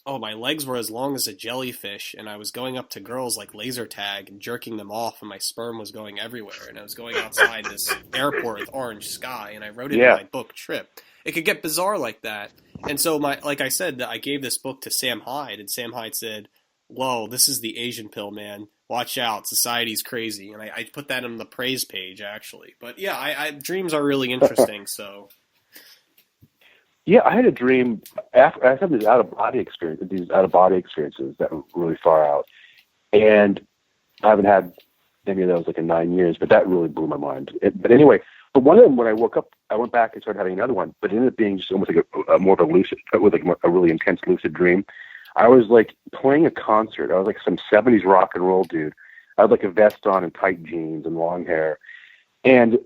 Speaker 1: my legs were as long as a jellyfish, and I was going up to girls like laser tag and jerking them off, and my sperm was going everywhere, and I was going outside this airport with orange sky, and I wrote it in my book Trip. It could get bizarre like that. And so, like I said, I gave this book to Sam Hyde, and Sam Hyde said, whoa, this is the Asian pill, man. Watch out, society's crazy. And I put that on the praise page, actually. But yeah, dreams are really interesting, so...
Speaker 3: Yeah, I had a dream after I had these out of body experiences that were really far out, and I haven't had any of those like in 9 years. But that really blew my mind. But anyway, one of them, when I woke up, I went back and started having another one. But it ended up being just almost like a more of a lucid, with like a really intense lucid dream. I was like playing a concert. I was like some '70s rock and roll dude. I had like a vest on and tight jeans and long hair, and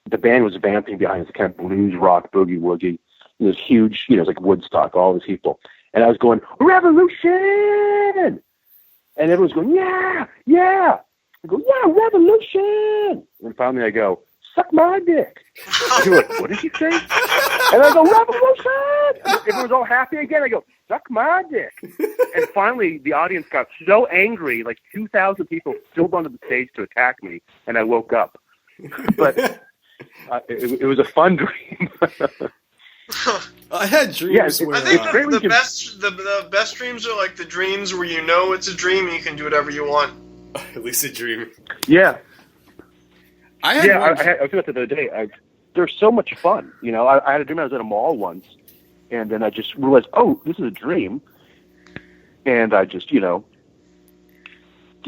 Speaker 3: the band was vamping behind us, kind of blues rock boogie woogie. It was huge, it was like Woodstock, all these people. And I was going, revolution! And everyone's going, yeah, yeah. I go, yeah, revolution! And finally I go, suck my dick. And they're like, what did you say? And I go, revolution! And everyone's all happy again. I go, suck my dick. And finally the audience got so angry, like 2,000 people filled onto the stage to attack me, and I woke up. But it was a fun dream.
Speaker 1: I had dreams where...
Speaker 2: I think the best dreams are like the dreams where you know it's a dream and you can do whatever you want.
Speaker 1: Lucid dream.
Speaker 3: Yeah.
Speaker 1: I
Speaker 3: was doing that the other day. They're so much fun. I had a dream I was at a mall once, and then I just realized, oh, this is a dream. And I just,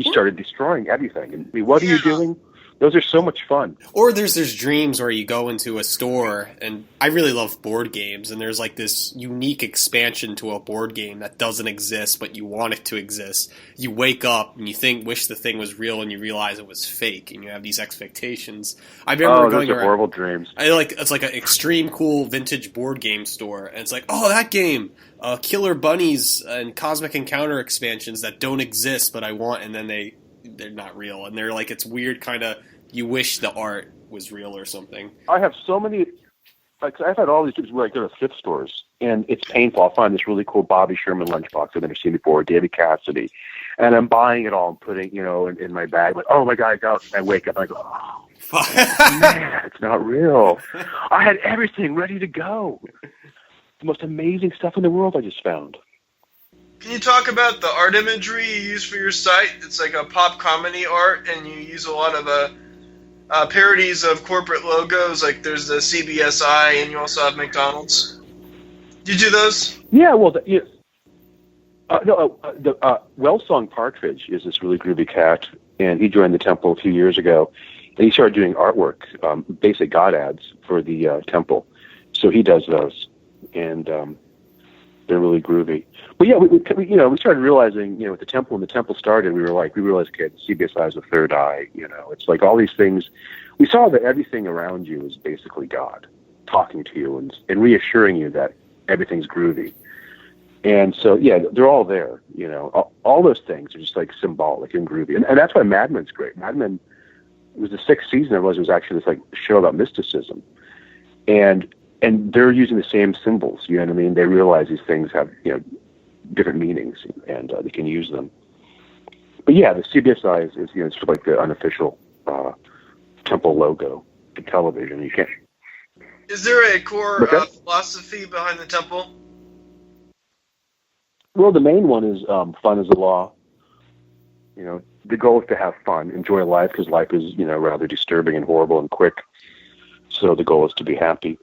Speaker 3: started destroying everything. And what are you doing? Those are so much fun.
Speaker 1: Or there's dreams where you go into a store, and I really love board games, and there's like this unique expansion to a board game that doesn't exist, but you want it to exist. You wake up and you wish the thing was real, and you realize it was fake, and you have these expectations. I remember going
Speaker 3: those are
Speaker 1: around,
Speaker 3: horrible dreams.
Speaker 1: It's like an extreme cool vintage board game store, and it's like, oh, that game, Killer Bunnies and Cosmic Encounter expansions that don't exist, but I want, and then they're not real, and they're like, it's weird kind of, you wish the art was real or something.
Speaker 3: I have so many like, I've had all these trips where I go to thrift stores, and it's painful. I'll find this really cool Bobby Sherman lunchbox I've never seen before, David Cassidy, and I'm buying it all and putting, in my bag. Like, oh my God, I wake up and I go, oh, man, it's not real. I had everything ready to go. The most amazing stuff in the world I just found.
Speaker 2: Can you talk about the art imagery you use for your site? It's like a pop comedy art, and you use a lot of parodies of corporate logos. Like there's the CBSI, and you also have McDonald's. Do you do those?
Speaker 3: Yeah, well, Wellsong Partridge is this really groovy cat, and he joined the temple a few years ago, and he started doing artwork, basic God ads for the temple. So he does those, and they're really groovy. But yeah, we started realizing, with the temple, when the temple started, we realized, okay, the CBSI is the third eye. It's like all these things. We saw that everything around you is basically God talking to you and reassuring you that everything's groovy. And so, yeah, they're all there. All those things are just like symbolic and groovy, and that's why Mad Men's great. Mad Men, it was the sixth season. It was actually this like show about mysticism, and they're using the same symbols. You know what I mean? They realize these things have different meanings, and they can use them. But yeah, the CBSI is sort of like the unofficial temple logo for television. You can't.
Speaker 2: Is there a core philosophy behind the temple?
Speaker 3: Well, the main one is fun is the law. The goal is to have fun, enjoy life, because life is rather disturbing and horrible and quick. So the goal is to be happy.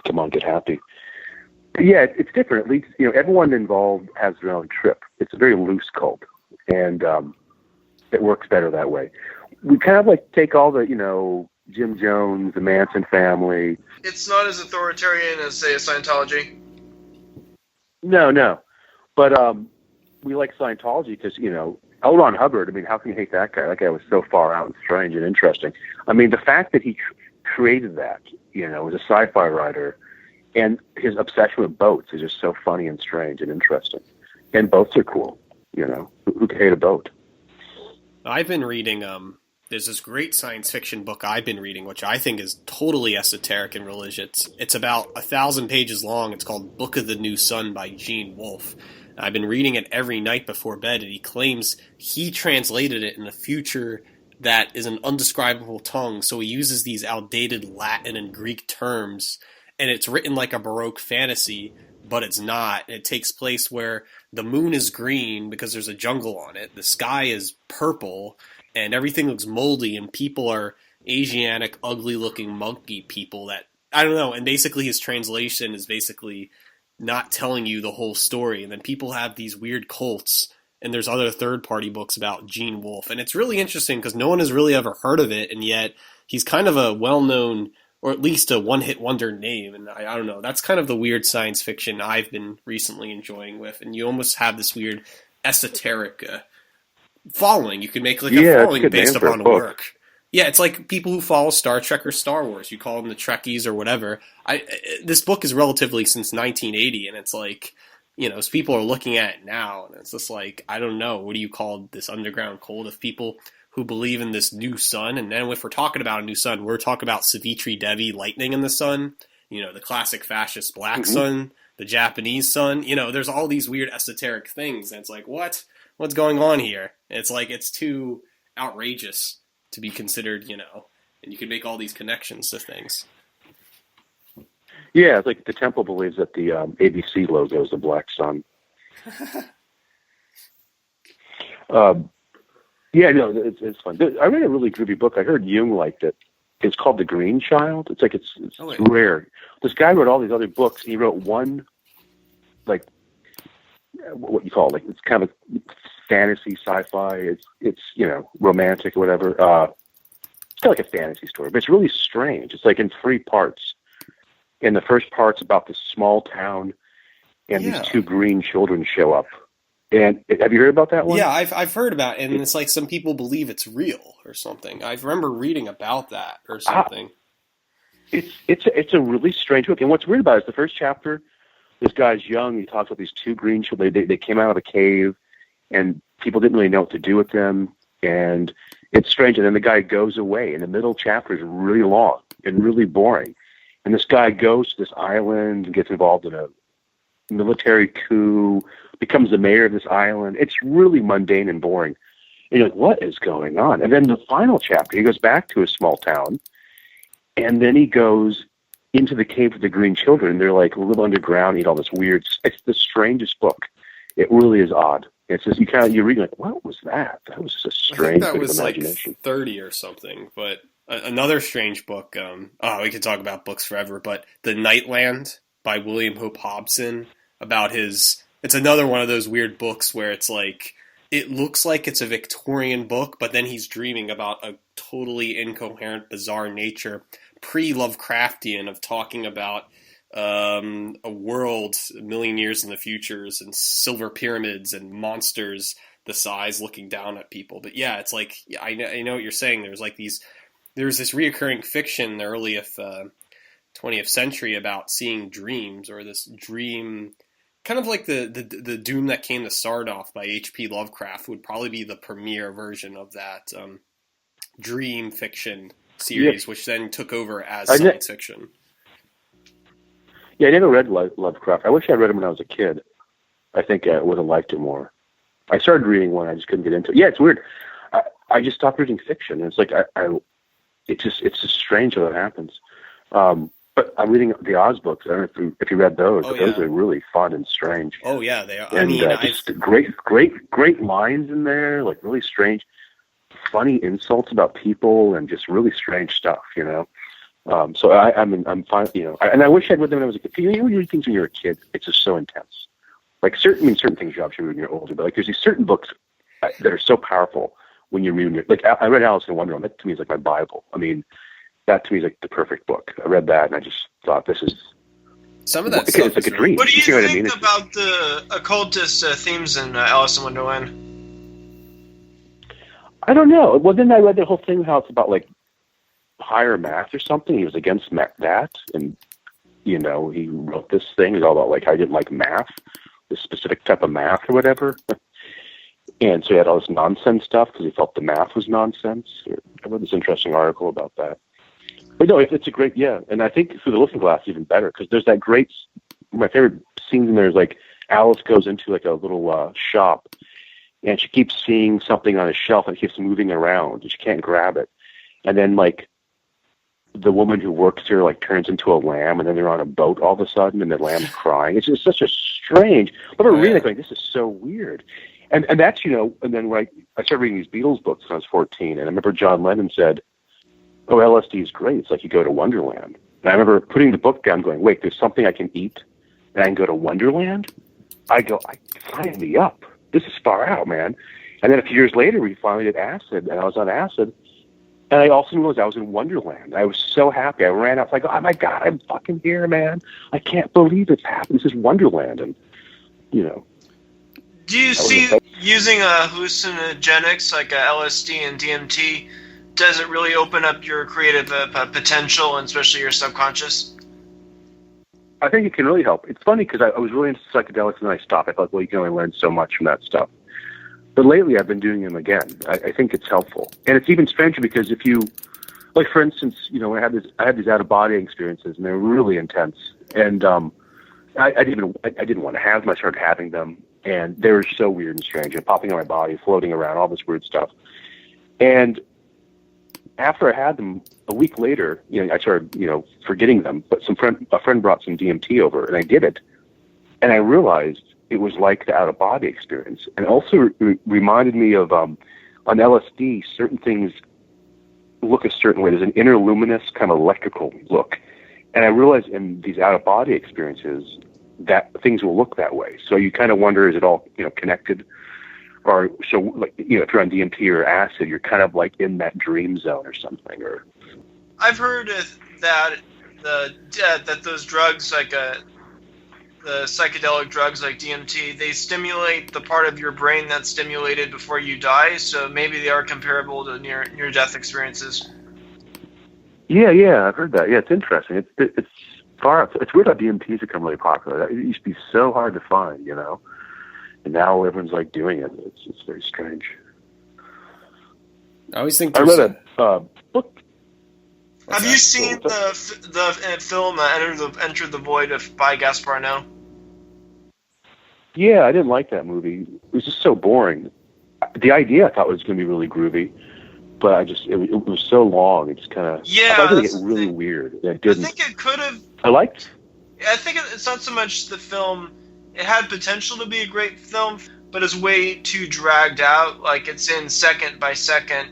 Speaker 3: Come on, get happy. But yeah, it's different. At least everyone involved has their own trip. It's a very loose cult, and it works better that way. We kind of like take all the Jim Jones, the Manson family.
Speaker 2: It's not as authoritarian as, say, a Scientology.
Speaker 3: No. But we like Scientology because, L. Ron Hubbard, I mean, how can you hate that guy? That guy was so far out and strange and interesting. I mean, the fact that he created that, as a sci-fi writer, and his obsession with boats is just so funny and strange and interesting. And boats are cool, Who could hate a boat?
Speaker 1: I've been reading, there's this great science fiction book I've been reading, which I think is totally esoteric and religious. It's about 1,000 pages long. It's called Book of the New Sun by Gene Wolfe. I've been reading it every night before bed, and he claims he translated it in a future that is an undescribable tongue, so he uses these outdated Latin and Greek terms, and it's written like a Baroque fantasy, but it's not. It takes place where the moon is green because there's a jungle on it, the sky is purple, and everything looks moldy, and people are Asiatic, ugly-looking monkey people that, I don't know, and basically his translation is basically not telling you the whole story, and then people have these weird cults, and there's other third-party books about Gene Wolfe, and it's really interesting because no one has really ever heard of it, and yet he's kind of a well-known, or at least a one-hit wonder name, and I don't know, that's kind of the weird science fiction I've been recently enjoying with, and you almost have this weird esoteric following. You can make like a following based upon work. Yeah, it's like people who follow Star Trek or Star Wars. You call them the Trekkies or whatever. This book is relatively since 1980, and it's like, as people are looking at it now, and it's just like, I don't know, what do you call this underground cult of people who believe in this new sun? And then if we're talking about a new sun, we're talking about Savitri Devi, lightning in the sun, the classic fascist black sun, the Japanese sun. There's all these weird esoteric things, and it's like, what's going on here? It's like, it's too outrageous to be considered, and you can make all these connections to things.
Speaker 3: Yeah, it's like the temple believes that the ABC logo is the black sun. Yeah, no, it's fun. I read a really groovy book. I heard Jung liked it. It's called The Green Child. It's like it's rare. This guy wrote all these other books, and he wrote one, like, what you call it, like, it's kind of fantasy, sci-fi. It's romantic or whatever. It's kind of like a fantasy story, but it's really strange. It's like in 3 parts. And the first part's about this small town, and these 2 green children show up. And have you heard about that one?
Speaker 1: Yeah, I've heard about it, and it's like some people believe it's real or something. I remember reading about that or something.
Speaker 3: It's a really strange book. And what's weird about it is the first chapter, this guy's young. He talks about these 2 green children. They came out of a cave, and people didn't really know what to do with them. And it's strange. And then the guy goes away. And the middle chapter is really long and really boring. And this guy goes to this island and gets involved in a military coup, becomes the mayor of this island. It's really mundane and boring. And you're like, what is going on? And then the final chapter, he goes back to his small town, and then he goes into the cave with the green children. They're like live underground, eat all this weird. It's the strangest book. It really is odd. It's just you read like, what was that? That was just a strange
Speaker 1: I think that was
Speaker 3: imagination.
Speaker 1: like 30 or something. But another strange book. We could talk about books forever. But The Nightland by William Hope Hobson, about his. It's another one of those weird books where it's like it looks like it's a Victorian book, but then he's dreaming about a totally incoherent, bizarre nature, pre-Lovecraftian, of talking about a world a million years in the futures and silver pyramids and monsters the size looking down at people. But yeah, it's like I know what you're saying. There's this reoccurring fiction in the early 20th century about seeing dreams, or this dream. Kind of like the Doom That Came to Stardust by H.P. Lovecraft would probably be the premier version of that dream fiction series, which then took over as science fiction.
Speaker 3: Yeah, I never read Lovecraft. I wish I read him when I was a kid. I think I would have liked it more. I started reading one, I just couldn't get into it. Yeah, it's weird. I just stopped reading fiction. It's like it's just strange how that happens. But I'm reading the Oz books. I don't know if you read those.
Speaker 1: Oh,
Speaker 3: but those are really fun and strange.
Speaker 1: Oh yeah, they are.
Speaker 3: And just great lines in there, like really strange, funny insults about people, and just really strange stuff. So I'm fine. And I wish I'd read them when I was a kid. You read things when you're a kid. It's just so intense. Like certain things you obviously read when you're older, but like there's these certain books that are so powerful when you're reading. Like I read Alice in Wonderland. That to me is like my Bible. I mean, that to me is like the perfect book. I read that and I just thought this is
Speaker 1: some of that
Speaker 3: it's
Speaker 1: stuff
Speaker 3: like a dream.
Speaker 2: What do you
Speaker 3: see
Speaker 2: think
Speaker 3: what I mean?
Speaker 2: about the occultist themes in Alice in Wonderland?
Speaker 3: I don't know. Well, then I read the whole thing how it's about like higher math or something. He was against that, and he wrote this thing. It's all about like how he didn't like math, this specific type of math or whatever. And so he had all this nonsense stuff because he felt the math was nonsense. I read this interesting article about that. But no, it's a great, and I think Through the Looking Glass even better, because there's that great, my favorite scenes in there is like Alice goes into like a little shop, and she keeps seeing something on a shelf and it keeps moving around, and she can't grab it. And then like the woman who works here like turns into a lamb, and then they're on a boat all of a sudden, and the lamb's crying. It's just such a strange. I remember reading it going, this is so weird. And that's and then when I started reading these Beatles books when I was 14, and I remember John Lennon said, "Oh, LSD is great. It's like you go to Wonderland." And I remember putting the book down, going, "Wait, there's something I can eat, and I can go to Wonderland." I go, sign me up. This is far out, man. And then a few years later, we finally did acid, and I was on acid. And I also realized I was in Wonderland. I was so happy. I ran out. Like, oh, my God, I'm fucking here, man. I can't believe it's happened. This is Wonderland. And,
Speaker 2: Do you see using hallucinogenics like LSD and DMT, does it really open up your creative potential, and especially your subconscious?
Speaker 3: I think it can really help. It's funny because I was really into psychedelics and then I stopped. I thought, well, you can only learn so much from that stuff. But lately I've been doing them again. I think it's helpful. And it's even stranger because if you, like for instance, I had these out-of-body experiences and they're really intense. And I didn't want to have them. I started having them. And they were so weird and strange. And popping on my body, floating around, all this weird stuff. And after I had them, a week later, I started, forgetting them. But a friend brought some DMT over, and I did it, and I realized it was like the out-of-body experience, and also reminded me of on LSD, certain things look a certain way. There's an inner luminous kind of electrical look, and I realized in these out-of-body experiences that things will look that way. So you kind of wonder, is it all connected? Or so, like if you're on DMT or acid, you're kind of like in that dream zone or something. Or
Speaker 2: I've heard that that those drugs, like the psychedelic drugs like DMT, they stimulate the part of your brain that's stimulated before you die. So maybe they are comparable to near-death experiences.
Speaker 3: Yeah, I've heard that. Yeah, it's interesting. It's far. It's weird how DMTs become really popular. It used to be so hard to find, And now everyone's like doing it. It's very strange.
Speaker 1: I always think
Speaker 3: I read a book.
Speaker 2: Have you seen the film Enter the Void by Gaspar Noé?
Speaker 3: Yeah, I didn't like that movie. It was just so boring. The idea I thought was going to be really groovy, but it was so long. It just kind of I thought it was going to get really weird. It didn't.
Speaker 2: I think it could have.
Speaker 3: I
Speaker 2: think it's not so much the film. It had potential to be a great film, but it's way too dragged out. Like it's in second by second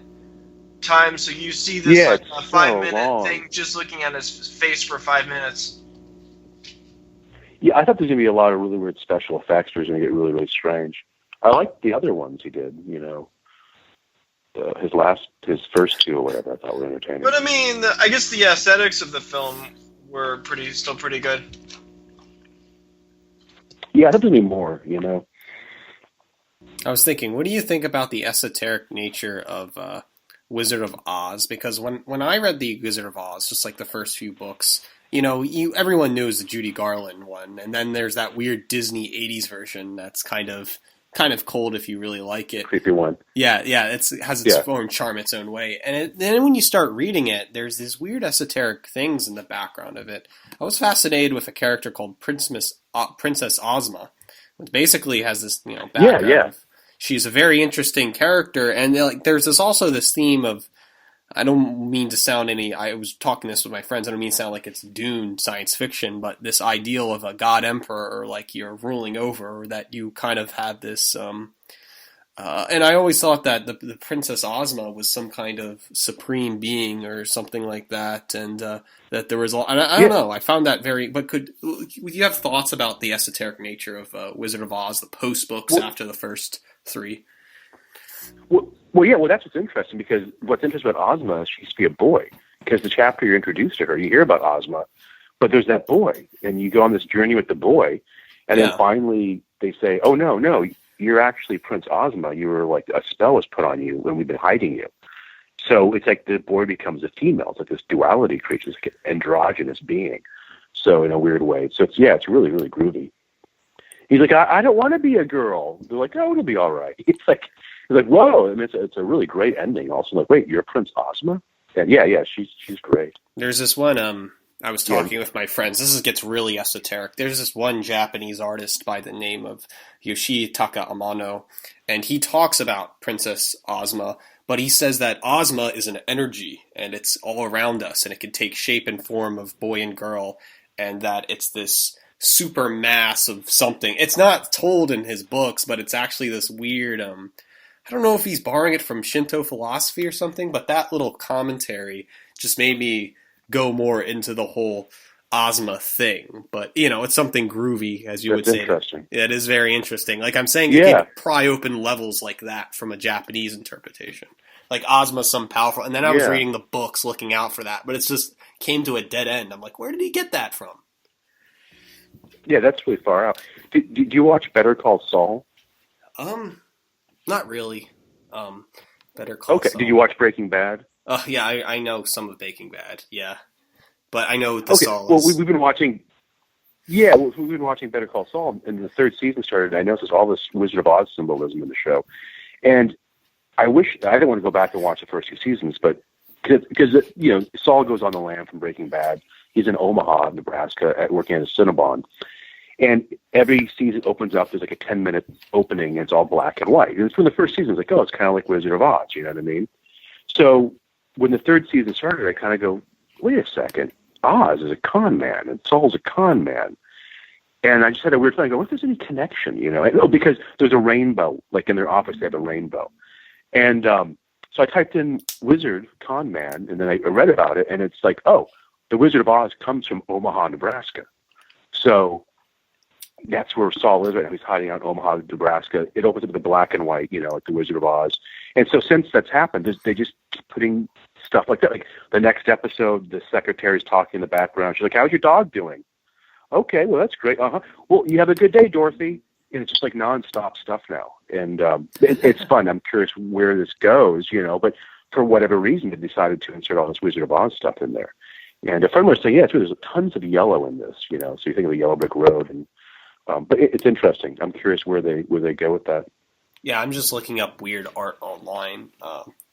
Speaker 2: time, so you see this like a 5-minute thing just looking at his face for 5 minutes.
Speaker 3: Yeah, I thought there's going to be a lot of really weird special effects. It was going to get really, really strange. I liked the other ones he did, his first two or whatever I thought were entertaining.
Speaker 2: But I mean, I guess the aesthetics of the film were still pretty good.
Speaker 3: Yeah, I thought there'd be more,
Speaker 1: I was thinking, what do you think about the esoteric nature of Wizard of Oz? Because when I read the Wizard of Oz, just like the first few books, everyone knows the Judy Garland one, and then there's that weird Disney '80s version that's kind of cold if you really like it.
Speaker 3: Creepy one.
Speaker 1: Yeah, it has its own charm, its own way. And then when you start reading it, there's these weird esoteric things in the background of it. I was fascinated with a character called Princess Ozma, which basically has this background.
Speaker 3: Yeah.
Speaker 1: She's a very interesting character, and there's this theme of. I don't mean to sound I was talking this with my friends, I don't mean to sound like it's Dune science fiction, but this ideal of a god emperor, or like you're ruling over, or that you kind of have this, and I always thought that the Princess Ozma was some kind of supreme being or something like that, and that there was, and I don't know, I found that but would you have thoughts about the esoteric nature of Wizard of Oz, the post-books after the first three?
Speaker 3: Well, that's what's interesting, because what's interesting about Ozma is she used to be a boy, because the chapter you're introduced to her, you hear about Ozma, but there's that boy, and you go on this journey with the boy, and then finally they say, oh, no, you're actually Prince Ozma. You were like, a spell was put on you, and we've been hiding you. So it's like the boy becomes a female. It's like this duality creature, this androgynous being. So in a weird way. So it's really, really groovy. He's like, I don't want to be a girl. They're like, oh, it'll be all right. He's like, whoa! I mean, it's a really great ending. Also, like, wait, you're Prince Ozma? And yeah, she's great.
Speaker 1: There's this one. I was talking with my friends. This gets really esoteric. There's this one Japanese artist by the name of Yoshitaka Amano, and he talks about Princess Ozma, but he says that Ozma is an energy, and it's all around us, and it can take shape and form of boy and girl, and that it's this super mass of something. It's not told in his books, but it's actually this weird. I don't know if he's borrowing it from Shinto philosophy or something, but that little commentary just made me go more into the whole Ozma thing. But, it's something groovy, as you would say.
Speaker 3: Interesting.
Speaker 1: It is very interesting. Like I'm saying, you can pry open levels like that from a Japanese interpretation. Like Ozma's some powerful, and then I was reading the books looking out for that, but it's just came to a dead end. I'm like, where did he get that from?
Speaker 3: Yeah, that's really far out. Did you watch Better Call Saul?
Speaker 1: Not really. Better Call Saul.
Speaker 3: Did you watch Breaking Bad?
Speaker 1: Yeah, I know some of Breaking Bad. Yeah, but I know the Saul.
Speaker 3: Well, we've been watching. Yeah, we've been watching Better Call Saul, and the third season started. And I noticed all this Wizard of Oz symbolism in the show, and I didn't want to go back and watch the first two seasons, but because Saul goes on the lam from Breaking Bad. He's in Omaha, Nebraska, working at a Cinnabon. And every season opens up, there's like a 10-minute opening, and it's all black and white. And it's from the first season, it's like, it's kind of like Wizard of Oz, you know what I mean? So when the third season started, I kind of go, wait a second, Oz is a con man, and Saul's a con man. And I just had a weird feeling, I go, what if there's any connection, because there's a rainbow, like in their office, they have a rainbow. And so I typed in Wizard, con man, and then I read about it, and it's like, the Wizard of Oz comes from Omaha, Nebraska. So that's where Saul is right now. He's hiding out in Omaha, Nebraska. It opens up with the black and white, like the Wizard of Oz. And so since that's happened, they just keep putting stuff like that. Like the next episode, the secretary's talking in the background. She's like, how's your dog doing? Okay, well, that's great. Well, you have a good day, Dorothy. And it's just like nonstop stuff now. And it's fun. I'm curious where this goes, but for whatever reason, they decided to insert all this Wizard of Oz stuff in there. And a friend was saying, there's tons of yellow in this, so you think of the yellow brick road. And but it's interesting. I'm curious where they go with that.
Speaker 1: Yeah, I'm just looking up weird art online.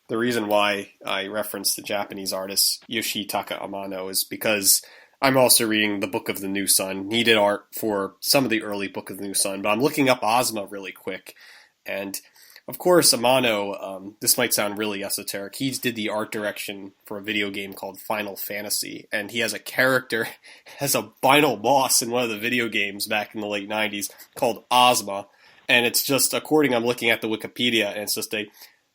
Speaker 1: The reason why I referenced the Japanese artist Yoshitaka Amano is because I'm also reading the Book of the New Sun. He did art for some of the early Book of the New Sun, but I'm looking up Ozma really quick. And of course, Amano, this might sound really esoteric, he did the art direction for a video game called Final Fantasy, and he has a character, has a final boss in one of the video games back in the late 90s called Ozma, and it's just, I'm looking at the Wikipedia, and it's just a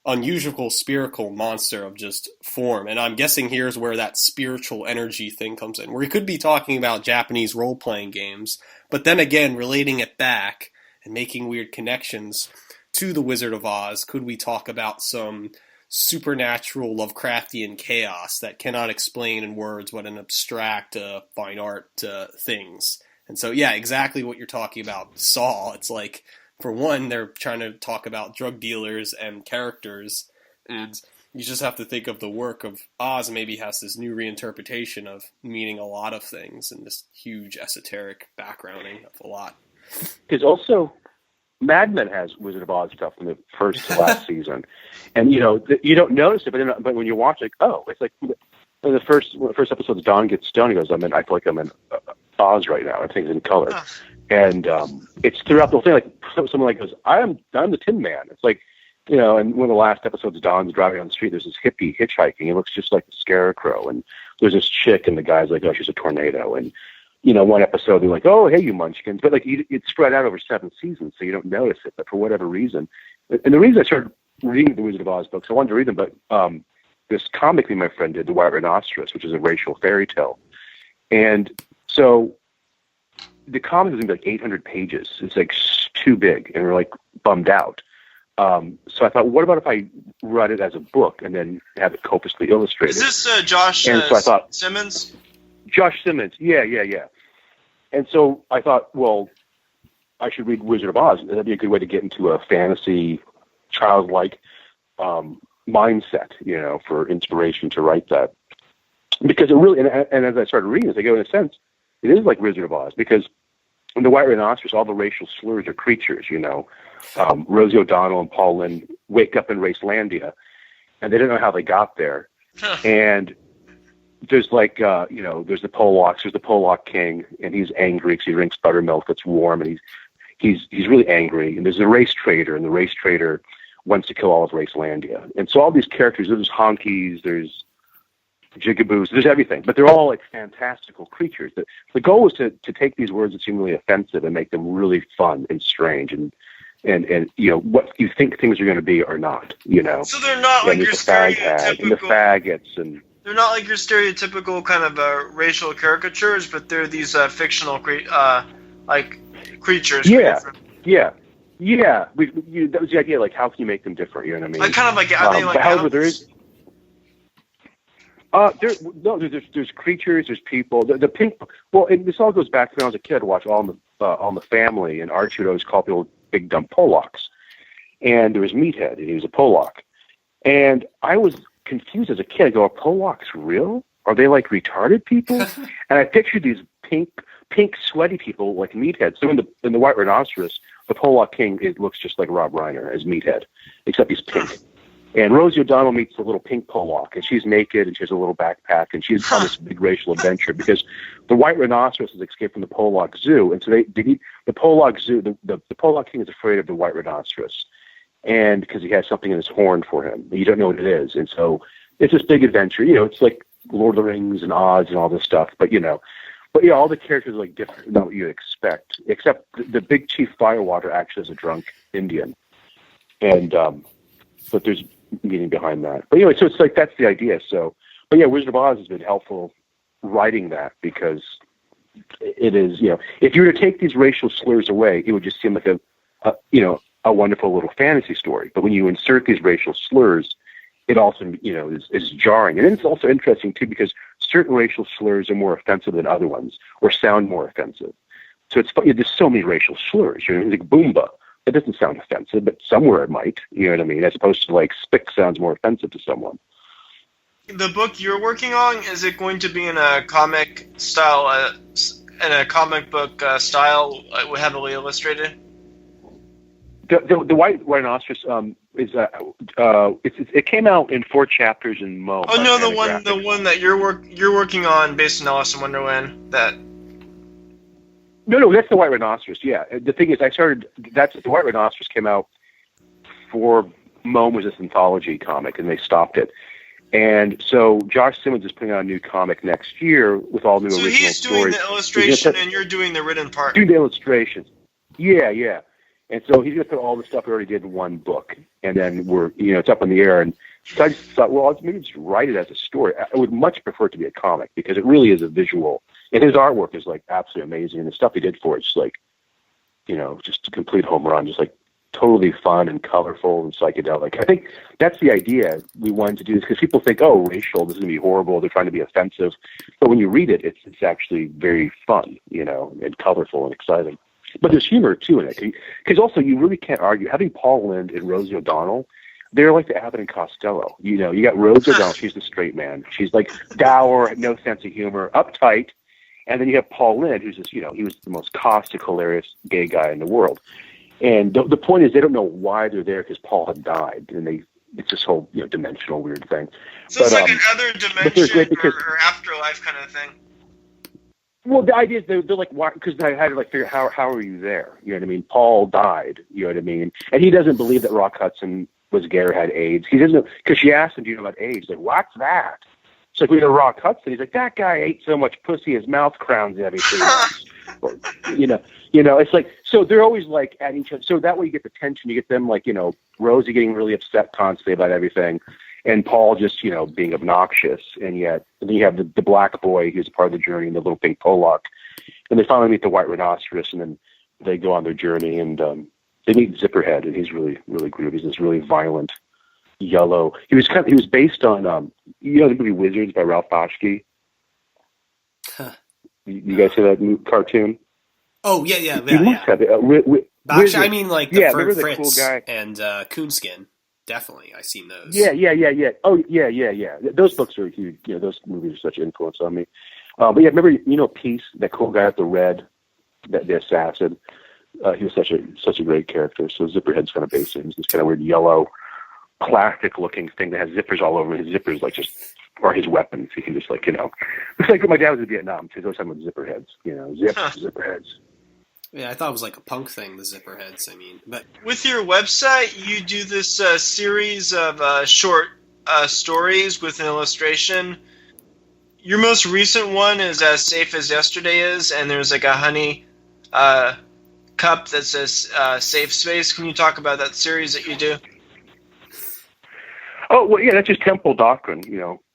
Speaker 1: unusual spherical monster of just form. And I'm guessing here's where that spiritual energy thing comes in, where he could be talking about Japanese role-playing games, but then again, relating it back and making weird connections to the Wizard of Oz. Could we talk about some supernatural Lovecraftian chaos that cannot explain in words what an abstract fine art things? And so, yeah, exactly what you're talking about. Saw, it's like, for one, they're trying to talk about drug dealers and characters, and you just have to think of the work of Oz maybe has this new reinterpretation of meaning a lot of things and this huge esoteric backgrounding of a lot.
Speaker 3: Because also, Mad Men has Wizard of Oz stuff from the first to last season, and you don't notice it, but when you watch it, it's like when the first episode, Don gets stoned. He goes, I feel like I'm in Oz right now. Everything's in color. And it's throughout the whole thing. Like someone like goes, I'm the Tin Man. It's like, and one of the last episodes, Don's driving on the street. There's this hippie hitchhiking. He looks just like a scarecrow. And there's this chick, and the guy's like, oh, she's a tornado. And one episode they're like, oh, hey, you munchkins. But like it's spread out over 7 seasons, so you don't notice it. But for whatever reason, and the reason I started reading the Wizard of Oz books, I wanted to read them, but this comic me my friend did, The White Rhinoceros, which is a racial fairy tale, and so the comic is going to be like 800 pages. It's like too big, and we're like bummed out. So I thought, what about if I write it as a book and then have it copiously illustrated?
Speaker 2: Is this Josh
Speaker 3: and so I thought,
Speaker 2: Simmons?
Speaker 3: Josh Simmons, yeah. And so I thought, well, I should read Wizard of Oz. That'd be a good way to get into a fantasy, childlike mindset, for inspiration to write that. Because it really, and as I started reading this, I go, in a sense, it is like Wizard of Oz, because in The White Rhinoceros, all the racial slurs are creatures, Rosie O'Donnell and Paul Lynde wake up in Racelandia, and they don't know how they got there. And there's like, there's the Polacks, there's the Polack king, and he's angry because he drinks buttermilk that's warm, and he's really angry. And there's a race trader, and the race trader wants to kill all of Racelandia. And so all these characters, there's honkies, there's jigaboos, there's everything, but they're all like fantastical creatures. The goal was to take these words that seem really offensive and make them really fun and strange and what you think things are going to be or not.
Speaker 2: So they're not like your stereotypical
Speaker 3: and the faggots and.
Speaker 2: They're not like your stereotypical kind of racial caricatures, but they're these fictional creatures.
Speaker 3: Yeah. That was the idea. Like, how can you make them different? You know what I mean?
Speaker 2: I kind of like. Are they like?
Speaker 3: However, there is. There's creatures, there's people. The pink. Well, and this all goes back to when I was a kid. I watched All in the Family, and Archie would always call people big dumb Polacks. And there was Meathead, and he was a Polack. And I was confused as a kid. I go, are Polacks real? Are they like retarded people? And I pictured these pink, sweaty people like Meathead. So in the White Rhinoceros, the Polack king looks just like Rob Reiner as Meathead, except he's pink. And Rosie O'Donnell meets the little pink Polack, and she's naked, and she has a little backpack, and she's on this big racial adventure because the White Rhinoceros has escaped from the Polack Zoo, and so they need the Polack Zoo. The Polack king is afraid of the White Rhinoceros, and because he has something in his horn for him, you don't know what it is, and so it's this big adventure. It's like Lord of the Rings and Oz and all this stuff, but all the characters are like different than what you expect, except the big chief Firewater actually is a drunk Indian, and but there's meaning behind that. But anyway, so it's like that's the idea. So, but yeah, Wizard of Oz has been helpful writing that because it is, if you were to take these racial slurs away, it would just seem like a wonderful little fantasy story. But when you insert these racial slurs, it also, is jarring. And then it's also interesting too because certain racial slurs are more offensive than other ones or sound more offensive. So it's funny, there's so many racial slurs. Like Boomba. It doesn't sound offensive, but somewhere it might, you know what I mean? As opposed to like spick sounds more offensive to someone.
Speaker 2: The book you're working on, is it going to be in a comic style, in a comic book style, heavily illustrated?
Speaker 3: The White Rhinoceros it came out in 4 chapters in Mo.
Speaker 2: Oh no, the one that you're working on based on Alice in Wonderland. That.
Speaker 3: No, that's the White Rhinoceros. Yeah, the thing is, the White Rhinoceros came out for Mo was this anthology comic, and they stopped it. And so Josh Simmons is putting out a new comic next year with all new original stories. So
Speaker 2: he's doing the illustration, and you're doing the written part.
Speaker 3: Doing the illustrations. Yeah. And so he's going to put all the stuff we already did in one book, and then it's up in the air. And so I just thought, well, maybe just write it as a story. I would much prefer it to be a comic because it really is a visual, and his artwork is like absolutely amazing. And the stuff he did for it's like, just a complete home run, just like totally fun and colorful and psychedelic. I think that's the idea we wanted to do this because people think, oh, racial, this is going to be horrible. They're trying to be offensive, but when you read it, it's actually very fun, and colorful and exciting. But there's humor, too, in it. Because also, you really can't argue. Having Paul Lynde and Rosie O'Donnell, they're like the Abbott and Costello. You got Rosie O'Donnell. She's the straight man. She's like dour, no sense of humor, uptight. And then you have Paul Lynde, who's just, he was the most caustic, hilarious gay guy in the world. And the point is, they don't know why they're there because Paul had died. And it's this whole, dimensional weird thing.
Speaker 2: So it's like another dimension or afterlife kind of thing.
Speaker 3: Well, the idea is they're like, why? Because I had to figure out how are you there? You know what I mean? Paul died. You know what I mean? And he doesn't believe that Rock Hudson was gay or had AIDS. He doesn't, because she asked him, "Do you know about AIDS?" Like, what's that? So if we go to Rock Hudson, he's like, that guy ate so much pussy, his mouth crowns every 3 months. It's like, so they're always like at each other. So that way you get the tension. You get them Rosie getting really upset constantly about everything. And Paul just, being obnoxious. And then you have the black boy who's part of the journey and the little pink Pollock. And they finally meet the White Rhinoceros, and then they go on their journey. And they meet Zipperhead, and he's really, really groovy. He's this really violent yellow. He was based on, the movie Wizards by Ralph Bakshi.
Speaker 1: Huh.
Speaker 3: You guys see that cartoon?
Speaker 1: Oh, yeah.
Speaker 3: You must have it.
Speaker 1: Bakshi, I mean, like the
Speaker 3: remember the
Speaker 1: Fritz
Speaker 3: cool guy?
Speaker 1: And Coonskin. Definitely, I've seen those.
Speaker 3: Yeah. Oh, yeah. Those books are huge. Those movies are such an influence on me. But yeah, remember, Peace, that cool guy with the red, the assassin. He was such a great character. So Zipperhead's kind of based on this kind of weird yellow, plastic-looking thing that has zippers all over. His zippers are his weapons. He can just it's like when my dad was in Vietnam. So he's always talking about zipperheads. Zipperheads.
Speaker 1: Yeah, I thought it was like a punk thing, the Zipperheads. But
Speaker 2: with your website, you do this series of short stories with an illustration. Your most recent one is As Safe as Yesterday Is, and there's like a honey cup that says Safe Space. Can you talk about that series that you do?
Speaker 3: Oh, well, yeah, that's just temple doctrine,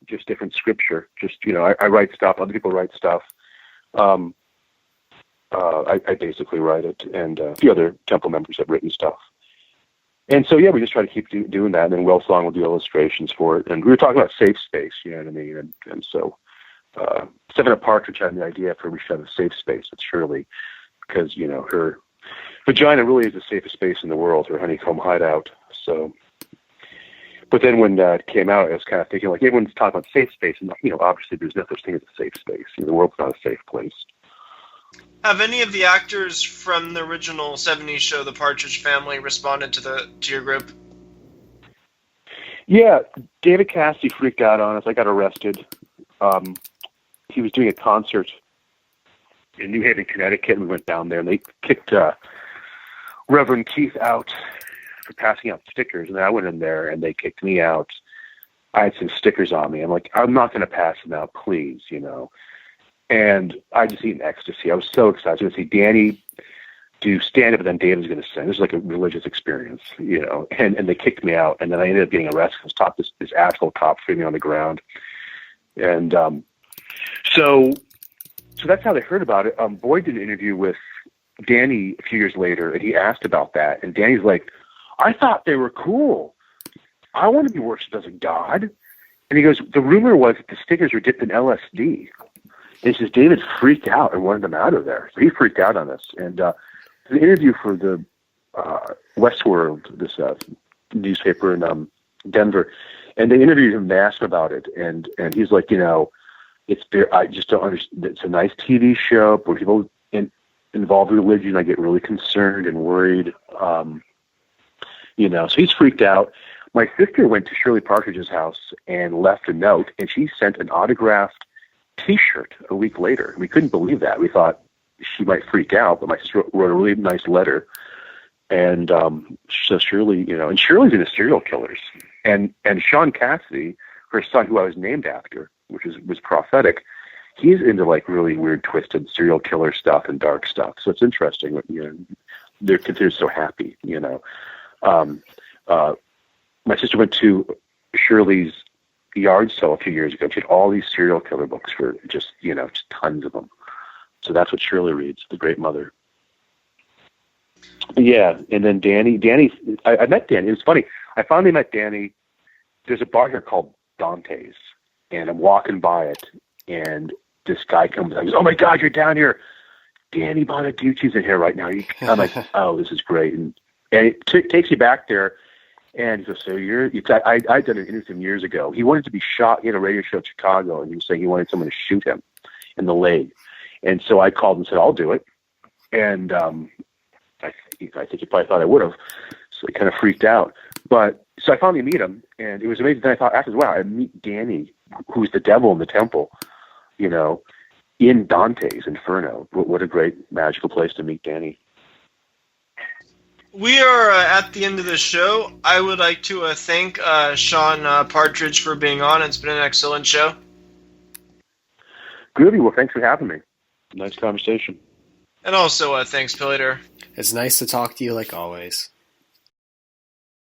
Speaker 3: just different scripture. Just, I write stuff, other people write stuff. I basically write it, and a few other temple members have written stuff. And so, yeah, we just try to keep doing that, and then Wellsong will do illustrations for it. And we were talking about safe space, you know what I mean? And so, Seven at Partridge had the idea for we should have a safe space with Shirley, because, her vagina really is the safest space in the world, her honeycomb hideout. So, but then when it came out, I was kind of thinking, like, everyone's talking about safe space, and, obviously there's no such thing as a safe space. The world's not a safe place.
Speaker 2: Have any of the actors from the original 70s show, The Partridge Family, responded to your group?
Speaker 3: Yeah, David Cassidy freaked out on us. I got arrested. He was doing a concert in New Haven, Connecticut, and we went down there, and they kicked Reverend Keith out for passing out stickers, and then I went in there, and they kicked me out. I had some stickers on me. I'm like, I'm not going to pass them out, please, And I just eat ecstasy. I was so excited to see Danny do stand-up, and then David's going to sing. This is like a religious experience, And they kicked me out, and then I ended up getting arrested. This asshole cop threw me on the ground, and so that's how they heard about it. Boyd did an interview with Danny a few years later, and he asked about that, and Danny's like, "I thought they were cool. I want to be worshipped as a god." And he goes, "The rumor was that the stickers were dipped in LSD." And he says David freaked out and wanted them out of there. So he freaked out on us. And the interview for the Westworld, this newspaper in Denver, and they interviewed him and they asked him about it. And he's like, I just don't understand. It's a nice TV show, but when people involve religion, I get really concerned and worried. So he's freaked out. My sister went to Shirley Partridge's house and left a note, and she sent an autographed T-shirt a week later. We couldn't believe that. We thought she might freak out, but my sister wrote a really nice letter. And so Shirley, and Shirley's into serial killers. And Shaun Cassidy, her son, who I was named after, which was prophetic, he's into like really weird, twisted serial killer stuff and dark stuff. So it's interesting. They're considered so happy. My sister went to Shirley's yard sale a few years ago. She had all these serial killer books for just tons of them. So that's what Shirley reads, The Great Mother. Yeah, and then Danny, I met Danny. It was funny. I finally met Danny. There's a bar here called Dante's, and I'm walking by it, and this guy comes and goes, "Oh my God, you're down here! Danny Bonaducci's in here right now." I'm like, "Oh, this is great!" And it takes you back there, and he goes, "So I'd done an interview with him years ago. He wanted to be shot. He had a radio show in Chicago, and he was saying he wanted someone to shoot him in the leg. And so I called and said, I'll do it. And I think he probably thought I would have. So he kind of freaked out. But so I finally meet him, and it was amazing. Then I thought after, wow, I meet Danny, who's the devil in the temple, in Dante's Inferno. What a great magical place to meet Danny.
Speaker 2: We are at the end of the show. I would like to thank Shaun Partridge for being on. It's been an excellent show.
Speaker 3: Groovy. Well, thanks for having me. Nice conversation.
Speaker 2: And also, thanks, pilleater.
Speaker 1: It's nice to talk to you like always.